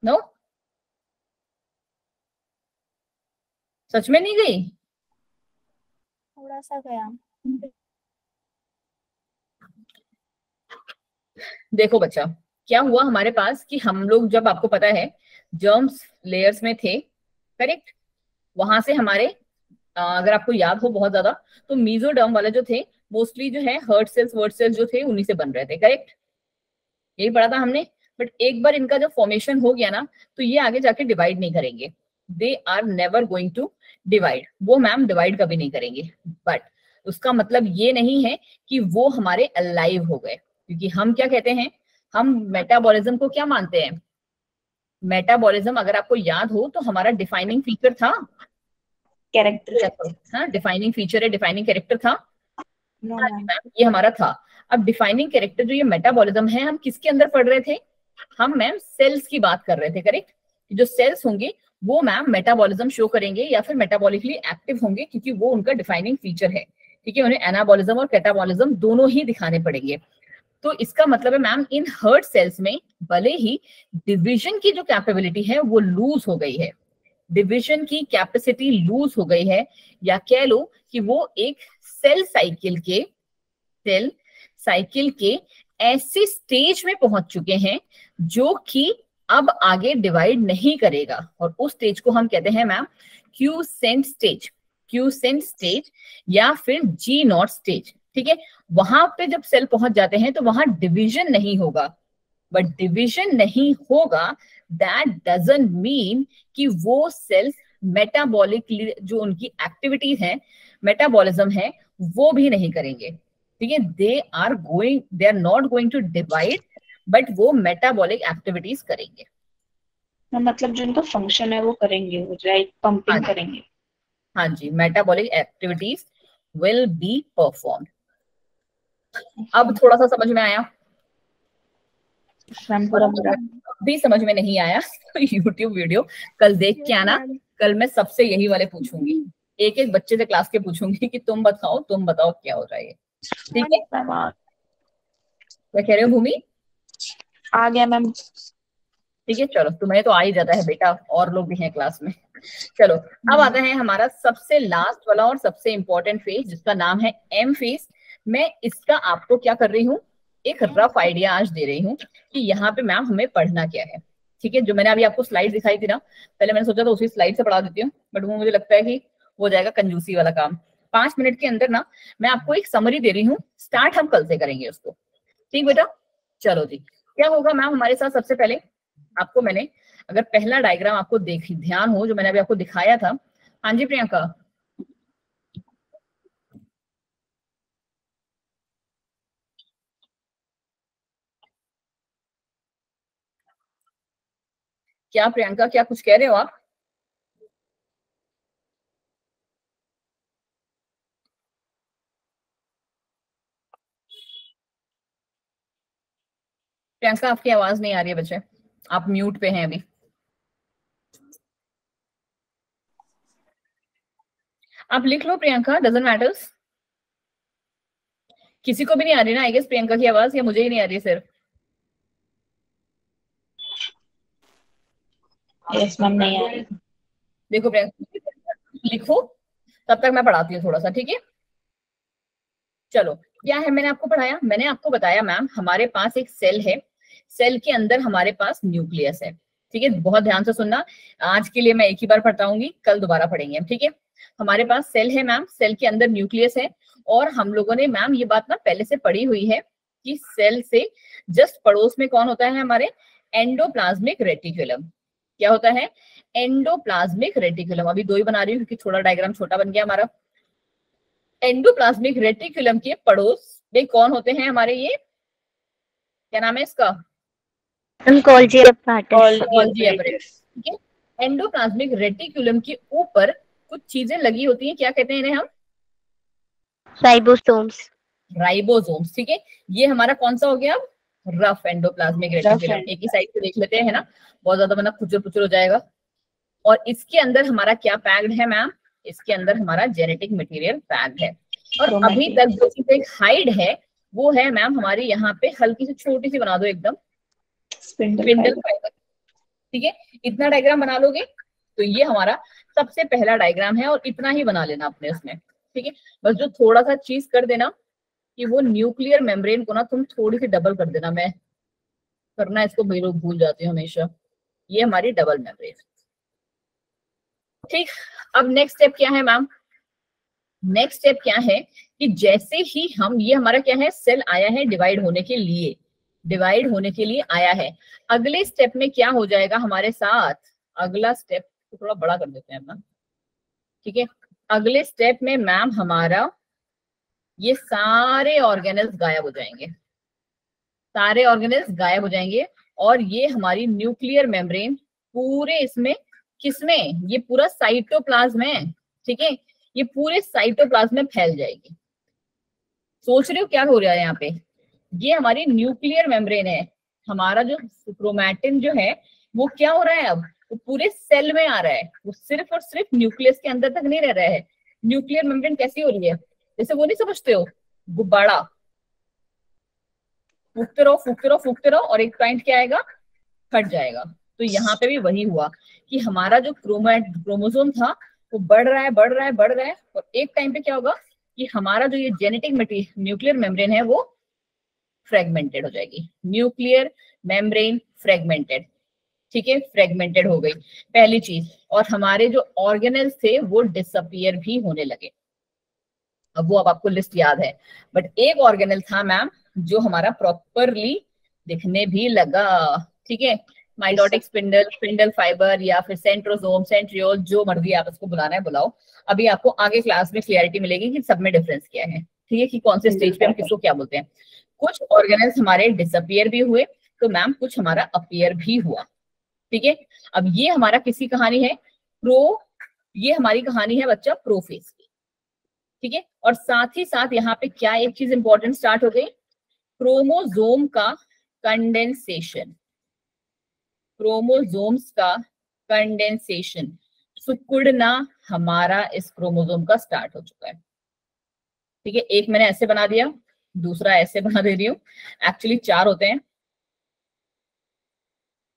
नो? सच में नहीं गई? थोड़ा सा गया। देखो बच्चा, क्या हुआ हमारे पास कि हम लोग जब, आपको पता है, जर्म्स लेयर्स में थे, करेक्ट? वहां से हमारे अगर आपको याद हो बहुत ज्यादा, तो मीजोडर्म वाले जो थे मोस्टली जो है हर्ट सेल्स वर्ट सेल्स जो थे उन्हीं से बन रहे थे, करेक्ट? यही पढ़ा था हमने। बट एक बार इनका जब फॉर्मेशन हो गया ना, तो ये आगे जाके डिवाइड नहीं करेंगे। They are never going to divide, वो मैम डिवाइड कभी नहीं करेंगे। बट उसका मतलब ये नहीं है कि वो हमारे अलाइव हो गए, क्योंकि हम क्या कहते हैं, हम मेटाबॉलिज्म को क्या मानते हैं? मेटाबॉलिज्म अगर आपको याद हो तो हमारा डिफाइनिंग फीचर था, कैरेक्टर। हाँ डिफाइनिंग फीचर है, डिफाइनिंग कैरेक्टर था। नो हाँ जी मैम, ये हमारा था। अब डिफाइनिंग कैरेक्टर जो ये मेटाबॉलिज्म है, हम किसके अंदर पढ़ रहे थे? हम मैम सेल्स की बात कर रहे थे, करेक्ट? जो सेल्स होंगे वो मैम मेटाबॉलिज्म शो करेंगे या फिर मेटाबॉलिकली एक्टिव होंगे, क्योंकि वो उनका डिफाइनिंग फीचर है, ठीक है। उन्हें एनाबॉलिज्म और कैटाबॉलिज्म दोनों ही दिखाने पड़ेंगे। तो इसका मतलब है मैम इन हर्ट सेल्स में भले ही डिवीजन की जो कैपेबिलिटी है वो लूज हो गई है, डिवीजन की कैपेसिटी लूज हो गई है, या कह लो कि वो एक सेल साइकिल के ऐसे स्टेज में पहुंच चुके हैं जो कि अब आगे डिवाइड नहीं करेगा, और उस स्टेज को हम कहते हैं मैम क्यूसेंट स्टेज या फिर G0 स्टेज। ठीक है, वहां पे जब सेल पहुंच जाते हैं तो वहां डिवीजन नहीं होगा, बट डिवीजन नहीं होगा दैट डजंट मीन कि वो सेल्स मेटाबॉलिक जो उनकी एक्टिविटीज है, मेटाबॉलिज्म है, वो भी नहीं करेंगे। ठीक है, they are not going to divide, but वो मेटाबॉलिक एक्टिविटीज करेंगे। मतलब जो उनका फंक्शन है वो करेंगे, वो राइट पंपिंग करेंगे। हाँ जी, metabolic activities will be perform. अब थोड़ा सा समझ में आया? भी समझ में नहीं आया तो YouTube वीडियो कल देख के आना। कल मैं सबसे यही वाले पूछूंगी, एक एक बच्चे से क्लास के पूछूंगी कि तुम बताओ क्या हो रहा है। ठीक है, क्या कह रहे हो भूमि? आ गया मैम। ठीक है, चलो, तुम्हें तो आ ही जाता है बेटा, और लोग भी हैं क्लास में। चलो, अब आता है हमारा सबसे लास्ट वाला और सबसे इंपॉर्टेंट फेज, जिसका नाम है M फेज। मैं इसका आपको क्या कर रही हूँ, एक रफ आइडिया आज दे रही हूँ कि यहाँ पे मैम हमें पढ़ना क्या है। ठीक है, जो मैंने अभी आपको स्लाइड दिखाई थी ना, पहले मैंने सोचा था उसी स्लाइड से पढ़ा देती हूँ, बट वो मुझे लगता है कि हो जाएगा कंजूसी वाला काम। 5 मिनट के अंदर ना मैं आपको एक समरी दे रही हूँ, स्टार्ट हम कल से करेंगे उसको। ठीक बेटा, चलो जी। क्या होगा मैम हमारे साथ? सबसे पहले आपको मैंने, अगर पहला डायग्राम आपको ध्यान हो जो मैंने अभी आपको दिखाया था। हाँ जी प्रियंका, क्या प्रियंका, क्या कुछ कह रहे हो आप? प्रियंका, आपकी आवाज नहीं आ रही है बच्चे, आप म्यूट पे हैं अभी। आप लिख लो प्रियंका, डजंट मैटर्स। किसी को भी नहीं आ रही ना आई गेस प्रियंका की आवाज, या मुझे ही नहीं आ रही सिर्फ? यस मैम, नहीं आ रही। देखो प्रियंका, लिखो, तब तक मैं पढ़ाती हूँ थोड़ा सा। ठीक है, चलो, क्या है मैंने आपको पढ़ाया? मैंने आपको बताया मैम हमारे पास एक सेल है, सेल के अंदर हमारे पास न्यूक्लियस है। ठीक है, बहुत ध्यान से सुनना, आज के लिए मैं एक ही बार पढ़ाऊंगी, कल दोबारा पढ़ेंगे। ठीक है, हमारे पास सेल है मैम, सेल के अंदर न्यूक्लियस है, और हम लोगों ने मैम ये बात ना पहले से पढ़ी हुई है कि सेल से जस्ट पड़ोस में कौन होता है हमारे? Endoplasmic reticulum. क्या होता है? Endoplasmic reticulum. अभी 2 ही बना रही हूँ क्योंकि थोड़ा डायग्राम छोटा बन गया हमारा। एंडोप्लाज्मिक रेटिकुलम के पड़ोस में कौन होते हैं हमारे? ये क्या नाम है इसका? Golgi apparatus. Golgi apparatus. ठीक है, एंडोप्लाज्मिक रेटिकुलम के ऊपर कुछ चीजें लगी होती हैं, क्या कहते हैं इन्हें हम? राइबोसोम्स। राइबोसोम्स। ठीक है, ये हमारा कौन सा हो गया? Rough endoplasmic reticulum. एक ही साइड से देख लेते हैं ना, बहुत ज्यादा वरना खुचर पुचर हो जाएगा। और इसके अंदर हमारा क्या पैक्ड है मैम? इसके अंदर हमारा जेनेटिक मटेरियल पैक्ड है। और अभी तक जो चीज एक हाइड है वो है मैम हमारी यहाँ पे हल्की सी छोटी सी बना दो एकदम, स्पिंडल फाइबर। ठीक है, इतना डायग्राम बना लोगे तो ये हमारा सबसे पहला डायग्राम है, और इतना ही बना लेना अपने उसमें। ठीक है, बस जो थोड़ा सा चीज कर देना कि वो न्यूक्लियर मेम्ब्रेन को ना तुम थोड़ी सी डबल कर देना। मैं करना इसको भूल जाती हूँ हमेशा। ये हमारी डबल मेम्ब्रेन। ठीक, अब नेक्स्ट स्टेप क्या है मैम? नेक्स्ट स्टेप क्या है कि जैसे ही हम, ये हमारा क्या है? सेल आया है डिवाइड होने के लिए आया है। अगले स्टेप में क्या हो जाएगा हमारे साथ? अगला स्टेप थोड़ा बड़ा कर देते हैं अपना। ठीक है, अगले स्टेप में मैम हमारा ये सारे ऑर्गेनेल्स गायब हो जाएंगे, और ये हमारी न्यूक्लियर मेम्ब्रेन पूरे इसमें, किसमें? ये पूरा साइटोप्लाज्म है। ठीक है, ये पूरे साइटोप्लाज्म में फैल जाएगी। सोच रहे हो क्या हो रहा है यहाँ पे? ये हमारी न्यूक्लियर मेम्ब्रेन है, हमारा जो क्रोमैटिन जो है वो क्या हो रहा है? अब वो पूरे सेल में आ रहा है, वो सिर्फ और सिर्फ न्यूक्लियस के अंदर तक नहीं रह रहा है। न्यूक्लियर मेम्ब्रेन कैसी हो रही है? जैसे वो नहीं समझते हो, गुब्बारा, फूकते रहो और एक पॉइंट क्या आएगा? फट जाएगा। तो यहाँ पे भी वही हुआ कि हमारा जो क्रोमोसोम था वो बढ़ रहा है बढ़ रहा है बढ़ रहा है, और एक टाइम पे क्या होगा कि हमारा जो ये जेनेटिक न्यूक्लियर मेम्ब्रेन है वो फ्रेगमेंटेड हो जाएगी। न्यूक्लियर मेम्ब्रेन फ्रेगमेंटेड, ठीक है, फ्रेगमेंटेड हो गई पहली चीज। और हमारे जो ऑर्गेनेल्स थे वो डिसअपियर भी होने लगे। अब आपको लिस्ट याद है, बट एक ऑर्गेनल था मैम जो हमारा प्रॉपरली दिखने भी लगा, ठीक है, माइटोटिक स्पिंडल, स्पिंडल फाइबर, या फिर सेंट्रोसोम, सेंट्रियोल, जो मर्जी आप इसको बुलाना है बुलाओ। अभी आपको आगे क्लास में क्लियरिटी मिलेगी कि सब में डिफरेंस क्या है, ठीक है, कि कौन से स्टेज पे हम किसको क्या बोलते हैं। कुछ ऑर्गेनल्स हमारे डिसअपियर भी हुए, तो मैम कुछ हमारा अपीयर भी हुआ, ठीक है। अब ये हमारा किसी कहानी है ये हमारी कहानी है बच्चा प्रोफेज की, ठीक है। और साथ ही साथ यहाँ पे क्या एक चीज इंपॉर्टेंट स्टार्ट हो गई, क्रोमोसोम का कंडेंसेशन, क्रोमोसोम्स का कंडेंसेशन, सिकुड़ना हमारा इस क्रोमोसोम का स्टार्ट हो चुका है, ठीक है। एक मैंने ऐसे बना दिया, दूसरा ऐसे बना दे रही हूँ, एक्चुअली 4 होते हैं,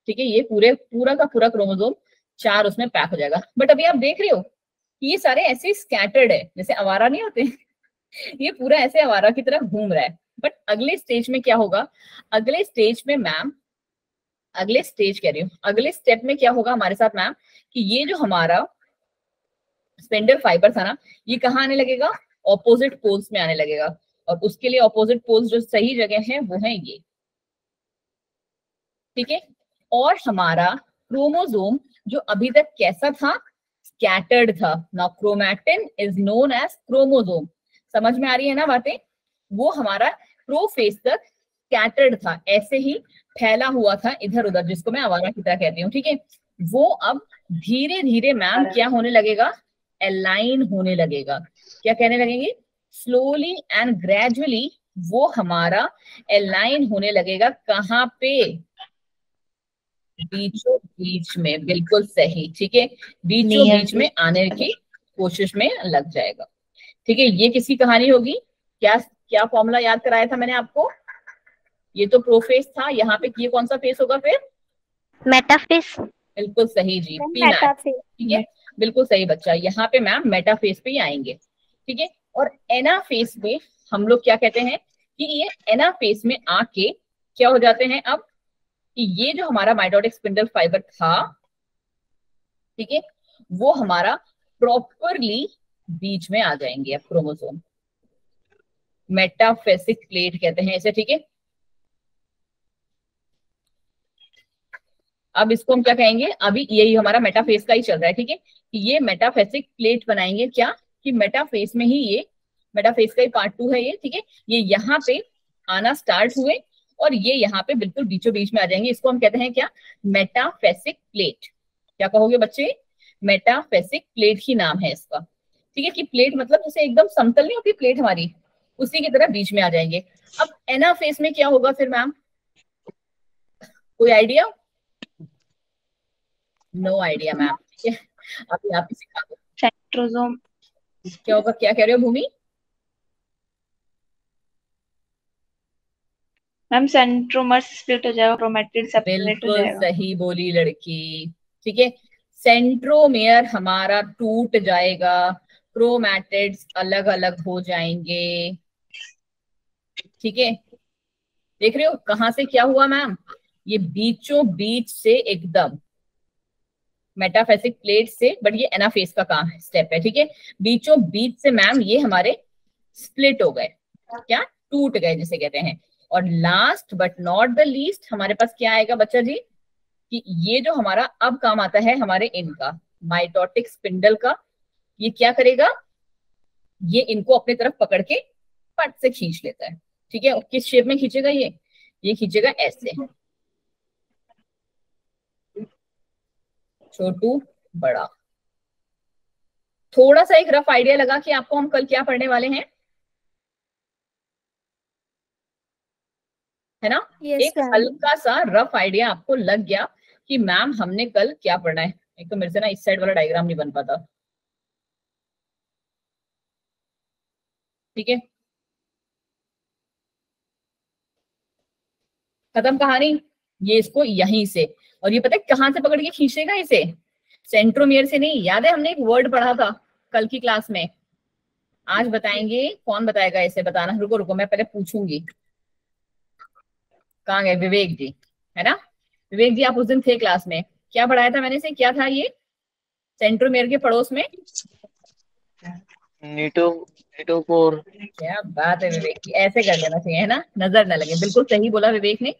ठीक है। ये पूरा का पूरा क्रोमोसोम 4 उसमें पैक हो जाएगा। बट अभी आप देख रहे हो ये सारे ऐसे स्कैटर्ड है, जैसे आवारा नहीं होते ये पूरा ऐसे आवारा की तरह घूम रहा है। बट अगले स्टेज में क्या होगा, अगले स्टेज में मैम, अगले स्टेज कह रही हूँ, अगले स्टेप में क्या होगा हमारे साथ मैम, कि ये जो हमारा स्पिंडल फाइबर था ना, ये कहाँ आने लगेगा, ऑपोजिट पोल्स में आने लगेगा। और उसके लिए ऑपोजिट पोल्स जो सही जगह है वो है ये, ठीक है। और हमारा क्रोमोसोम जो अभी तक कैसा था, स्कैटर्ड था। Now chromatin is known as chromosome, समझ में आ रही है ना बातें। वो हमारा प्रोफेज तक स्कैटर्ड था, ऐसे ही फैला हुआ था इधर उधर, जिसको मैं आवारा की तरह कहती हूँ, ठीक है। वो अब धीरे धीरे मैम क्या होने लगेगा, अलाइन होने लगेगा। क्या कहने लगेंगे, स्लोली एंड ग्रेजुअली वो हमारा अलाइन होने लगेगा। कहाँ पे, बीचों बीच में, बिल्कुल सही, ठीक है, बीचों बीच में आने की कोशिश में लग जाएगा, ठीक है। ये किसी कहानी होगी। क्या क्या फॉर्मूला याद कराया था मैंने आपको, ये तो प्रोफेज था, यहाँ पे ये कौन सा फेस होगा फिर, मेटाफेस। बिल्कुल सही जी, पीमैट, ठीक है, बिल्कुल सही बच्चा। यहाँ पे मैम मेटाफेस पे ही आएंगे, ठीक है। और एनाफेस में हम लोग क्या कहते हैं कि ये एनाफेस में आके क्या हो जाते हैं अब, कि ये जो हमारा माइटोटिक स्पिंडल फाइबर था, ठीक है, वो हमारा प्रॉपरली बीच में आ जाएंगे अब क्रोमोसोम, मेटाफेसिक प्लेट कहते हैं इसे, ठीक है। अब इसको हम क्या कहेंगे, अभी यही हमारा मेटाफेस का ही चल रहा है, ठीक है। ये मेटाफेसिक प्लेट बनाएंगे, क्या कि मेटाफेस में ही, ये मेटाफेस का ही पार्ट 2 है ये, ठीक है। ये यहाँ पे आना स्टार्ट हुए और ये यहाँ पे बिल्कुल बीचों बीच में आ जाएंगे। इसको हम कहते हैं क्या, मेटाफेसिक प्लेट। क्या कहोगे बच्चे, मेटाफेसिक प्लेट ही नाम है इसका, ठीक है। कि प्लेट मतलब जैसे एकदम समतल नहीं होती प्लेट हमारी, उसी की तरह बीच में आ जाएंगे। अब एनाफेस में क्या होगा फिर मैम, कोई आइडिया, नो आइडिया मैम, ठीक है, अभी आप सिखा दो। सेंट्रोसोम। क्या होगा, क्या कह रहे हो भूमि, मैम सेंट्रोमर स्प्लिट हो जाएगा, क्रोमैटिड सेपरेट हो बिल्कुल जाएगा। सही बोली लड़की, ठीक है। सेंट्रोमेयर हमारा टूट जाएगा, क्रोमैटिड्स अलग अलग हो जाएंगे, ठीक है। देख रहे हो कहां से क्या हुआ मैम, ये बीचों बीच से एकदम मेटाफेसिक प्लेट से, बट ये एनाफेस का काम है, स्टेप है, ठीक है। बीचों बीच से मैम ये हमारे स्प्लिट हो गए, क्या, टूट गए जिसे कहते हैं। और last but not the least हमारे पास क्या आएगा बच्चा जी, कि ये जो हमारा अब काम आता है हमारे इनका माइटोटिक स्पिंडल का, ये क्या करेगा, ये इनको अपनी तरफ पकड़ के पट से खींच लेता है, ठीक है। किस शेप में खींचेगा ये खींचेगा ऐसे, छोटू बड़ा। थोड़ा सा एक रफ आइडिया लगा कि आपको हम कल क्या पढ़ने वाले हैं, है ना। एक हल्का सा रफ आइडिया आपको लग गया कि मैम हमने कल क्या पढ़ना है। एक तो मेरे से ना इस साइड वाला डायग्राम नहीं बन पाता, ठीक है। खत्म कहानी, ये इसको यहीं से और ये पता है कहाँ से पकड़ के खींचेगा इसे? सेंट्रोमियर से नहीं। याद है हमने एक वर्ड पढ़ा था कल की क्लास में, आज बताएंगे। कौन बताएगा इसे? बताना। रुको रुको, मैं पहले पूछूंगी। कहाँ गए विवेक जी? है ना विवेक जी, आप उस दिन थे क्लास में, क्या पढ़ाया था मैंने इसे? क्या था ये सेंट्रोमियर के पड़ोस में? नीटोफोर। क्या बात है विवेक जी, ऐसे कर देना चाहिए, है ना, नजर न लगे। बिल्कुल सही बोला विवेक ने,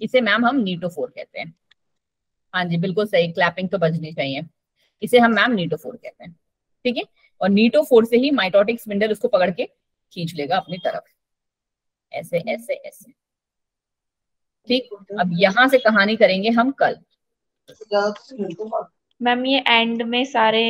इसे मैम हम नीटोफोर कहते हैं। हाँ जी बिल्कुल सही, क्लैपिंग तो बजनी चाहिए। इसे हम मैम नीटोफोर कहते हैं, ठीक है। और नीटोफोर से ही माइटोटिक स्पिंडल उसको पकड़ के खींच लेगा अपनी तरफ, ऐसे ऐसे ऐसे, ठीक। अब यहाँ से कहानी करेंगे हम कल। मैम ये एंड में सारे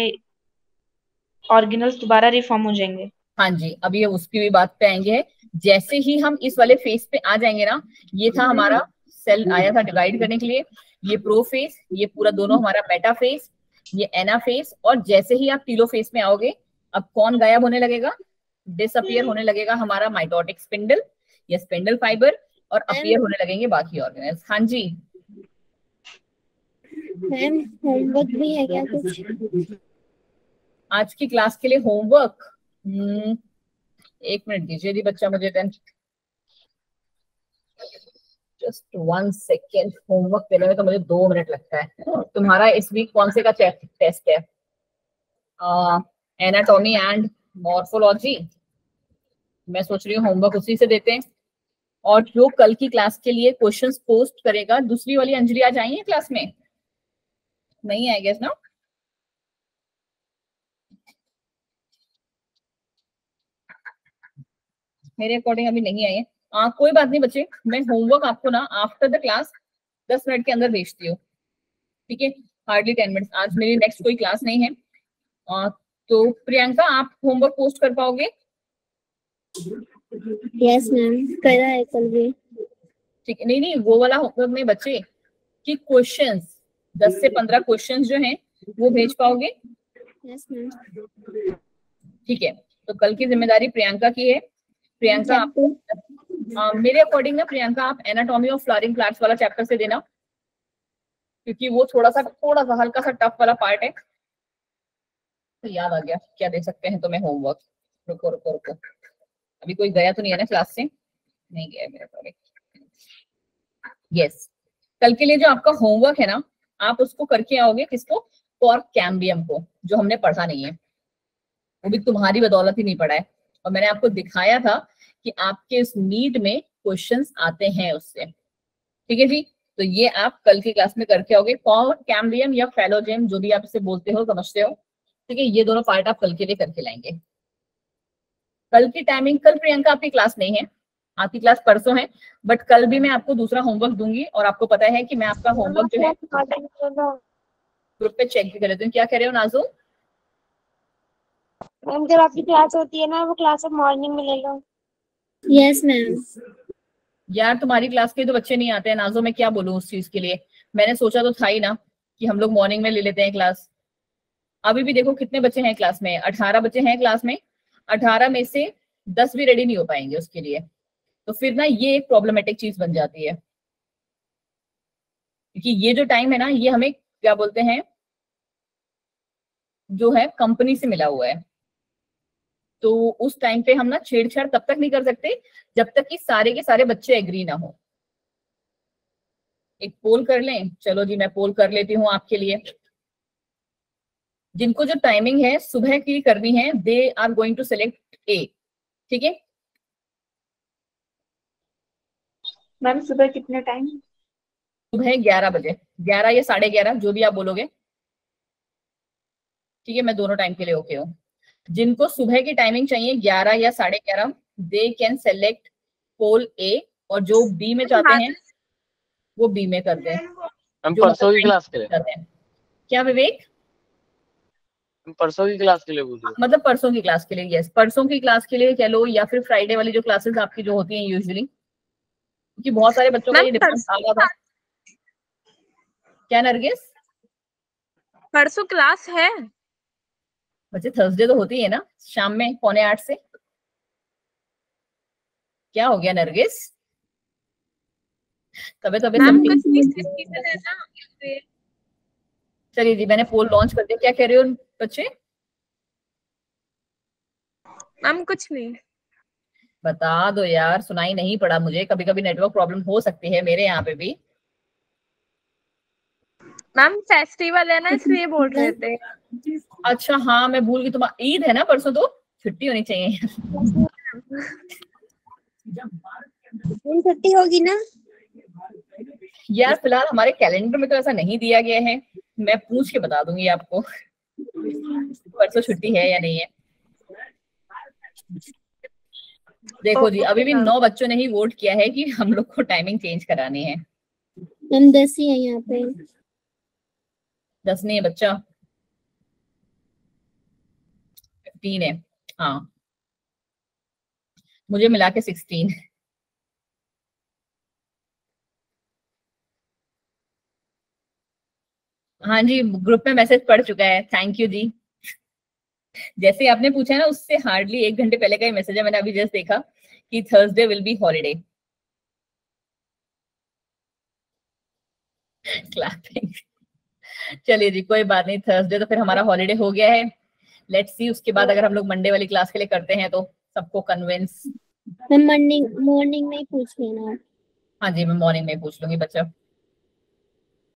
ऑर्गेनल्स दोबारा रिफॉर्म हो जाएंगे? हाँ जी, अब ये उसकी भी बात पे आएंगे। जैसे ही हम इस वाले फेस पे आ जाएंगे ना, ये था हमारा सेल आया था डिवाइड करने के लिए, ये प्रोफेस, ये पूरा दोनों हमारा मेटाफेस, ये एनाफेस। और जैसे ही आप टीलोफेस में आओगे, अब कौन गायब होने लगेगा? डिसअपियर होने लगेगा हमारा माइटोटिक स्पिंडल या स्पिंडल फाइबर, और अपीयर होने लगेंगे बाकी ऑर्गेनल्स। हाँ जी मैम होमवर्क भी है क्या कुछ? आज की क्लास के लिए होमवर्क? एक मिनट दीजिए जी बच्चा मुझे, देन जस्ट 1 सेकेंड। होमवर्क देने में तो मुझे 2 मिनट लगता है। तुम्हारा इस वीक कौन से का टेस्ट है? Anatomy and morphology. मैं सोच रही हूँ होमवर्क उसी से देते हैं। और जो कल की क्लास के लिए क्वेश्चंस पोस्ट करेगा, दूसरी वाली अंजलि आज आई है क्लास में? नहीं आई गेस ना? मेरे अकॉर्डिंग अभी नहीं आई है। कोई बात नहीं बच्चे, मैं होमवर्क आपको ना आफ्टर द क्लास 10 मिनट के अंदर भेजती हूँ, ठीक है। Hardly 10 minutes. आज मेरी नेक्स्ट कोई क्लास नहीं है। तो प्रियंका आप होमवर्क पोस्ट कर पाओगे? यस मैम, करा है कल भी। ठीक है, नहीं नहीं वो वाला होमवर्क नहीं बच्चे, कि क्वेश्चंस 10 से 15 क्वेश्चंस जो हैं वो भेज पाओगे? Yes ma'am. ठीक है, तो कल की जिम्मेदारी प्रियंका की है। प्रियंका आप मेरे अकॉर्डिंग ना प्रियंका आप एनाटॉमी ऑफ फ्लावरिंग प्लांट्स वाला चैप्टर से देना, क्योंकि वो थोड़ा सा हल्का सा टफ वाला पार्ट है। तो याद आ गया क्या दे सकते हैं तुम्हें होमवर्क। रुको रुको रुको, अभी कोई गया तो नहीं है ना क्लास से? नहीं गया मेरे अकॉर्डिंग। यस, कल के लिए जो आपका होमवर्क है ना, आप उसको करके आओगे। किसको? कॉर्क कैम्बियम को, जो हमने पढ़ा नहीं है, वो भी तुम्हारी बदौलत ही नहीं पढ़ा है। और मैंने आपको दिखाया था कि आपके इस नीट में क्वेश्चंस आते हैं उससे, ठीक है जी। तो ये आप कल की क्लास में करके आओगे। कॉर्क कैम्बियम या फेलोजेम, जो भी आप इसे बोलते हो, समझते हो, ठीक है। ये दोनों पार्ट आप कल के लिए करके लाएंगे। कल की टाइमिंग, कल प्रियंका आपकी क्लास नहीं है, आपकी क्लास परसों है, बट कल भी मैं आपको दूसरा होमवर्क दूंगी। और आपको पता है कि मैं आपका होमवर्क जो है ग्रुप पे चेक भी कर लेती हूँ। क्या कह रहे हो नाजू? मैम जब आपकी क्लास होती है ना, वो क्लास ऑफ मॉर्निंग में ले लो। Yes ma'am. यार तुम्हारी क्लास के तो बच्चे नहीं आते हैं नाजो, मैं क्या बोलूँ उस चीज के लिए। मैंने सोचा तो था ही ना कि हम लोग मॉर्निंग में ले लेते हैं क्लास। अभी भी देखो कितने बच्चे हैं क्लास में, 18 बच्चे हैं क्लास में। 18 में से 10 भी रेडी नहीं हो पाएंगे उसके लिए। तो फिर ना ये एक प्रॉब्लमेटिक चीज बन जाती है, क्योंकि ये जो टाइम है ना, ये हमें क्या बोलते हैं, जो है कंपनी से मिला हुआ है। तो उस टाइम पे हम ना छेड़छाड़ तब तक नहीं कर सकते जब तक कि सारे के सारे बच्चे एग्री ना हो। एक पोल कर लें? चलो जी मैं पोल कर लेती हूँ आपके लिए। जिनको जो टाइमिंग है सुबह की करनी है, they are going to select a, ठीक है। मैम सुबह कितने टाइम? सुबह 11 बजे, 11 या 11:30, जो भी आप बोलोगे, ठीक है। मैं दोनों टाइम के लिए ओके हूँ। जिनको सुबह की टाइमिंग चाहिए 11 या 11:30, दे कैन सेलेक्ट पोल ए, और जो बी में चाहते हैं वो बी में कर दें। हम परसों की क्लास के लिए, क्या विवेक? हम परसों की क्लास के लिए पूछ रहे मतलब परसों की क्लास के लिए? यस, परसों की क्लास के लिए कह लो, या फिर फ्राइडे वाली जो क्लासेस आपकी जो होती हैं यूजुअली, क्योंकि बहुत सारे बच्चों का ये डिफरेंस आ रहा था। क्या नरगिस? परसों क्लास है बच्चे, थर्सडे तो होती है ना शाम में 7:45 से। क्या हो गया नरगिस? तबे मैम, कुछ नहीं, इसलिए। चलिए जी, मैंने पोल लॉन्च कर दिया। क्या कह रहे हो बच्चे? मैम कुछ नहीं। बता दो यार, सुनाई नहीं पड़ा मुझे। कभी कभी नेटवर्क प्रॉब्लम हो सकती है मेरे यहाँ पे भी। मैम फेस्टिवल है ना इसलिए बोल रहे थे। अच्छा हाँ, मैं भूल गई, तुम्हारा ईद है ना परसों, तो छुट्टी होनी चाहिए। छुट्टी होगी ना? यार फिलहाल हमारे कैलेंडर में तो ऐसा नहीं दिया गया है, मैं पूछ के बता दूंगी आपको परसों छुट्टी है या नहीं है। देखो जी, अभी भी 9 बच्चों ने ही वोट किया है कि हम लोग को टाइमिंग चेंज करानी है। हम 10 ही है यहाँ पे। 10 नहीं है बच्चा, 15 है। हाँ, मुझे मिला के 16। हाँ जी, ग्रुप में मैसेज पड़ चुका है, थैंक यू जी। जैसे आपने पूछा है ना, उससे हार्डली 1 घंटे पहले का ही मैसेज है, मैंने अभी जस्ट देखा कि Thursday will be holiday. Clapping. चलिए जी, कोई बात नहीं, थर्सडे तो फिर हमारा हॉलीडे हो गया है। लेट्स सी उसके बाद अगर हम लोग मंडे वाली क्लास के लिए करते हैं तो सबको कन्विंस। हम मॉर्निंग में ही पूछ लेना। हाँ जी, मैं मॉर्निंग में पूछ लूंगी बच्चा।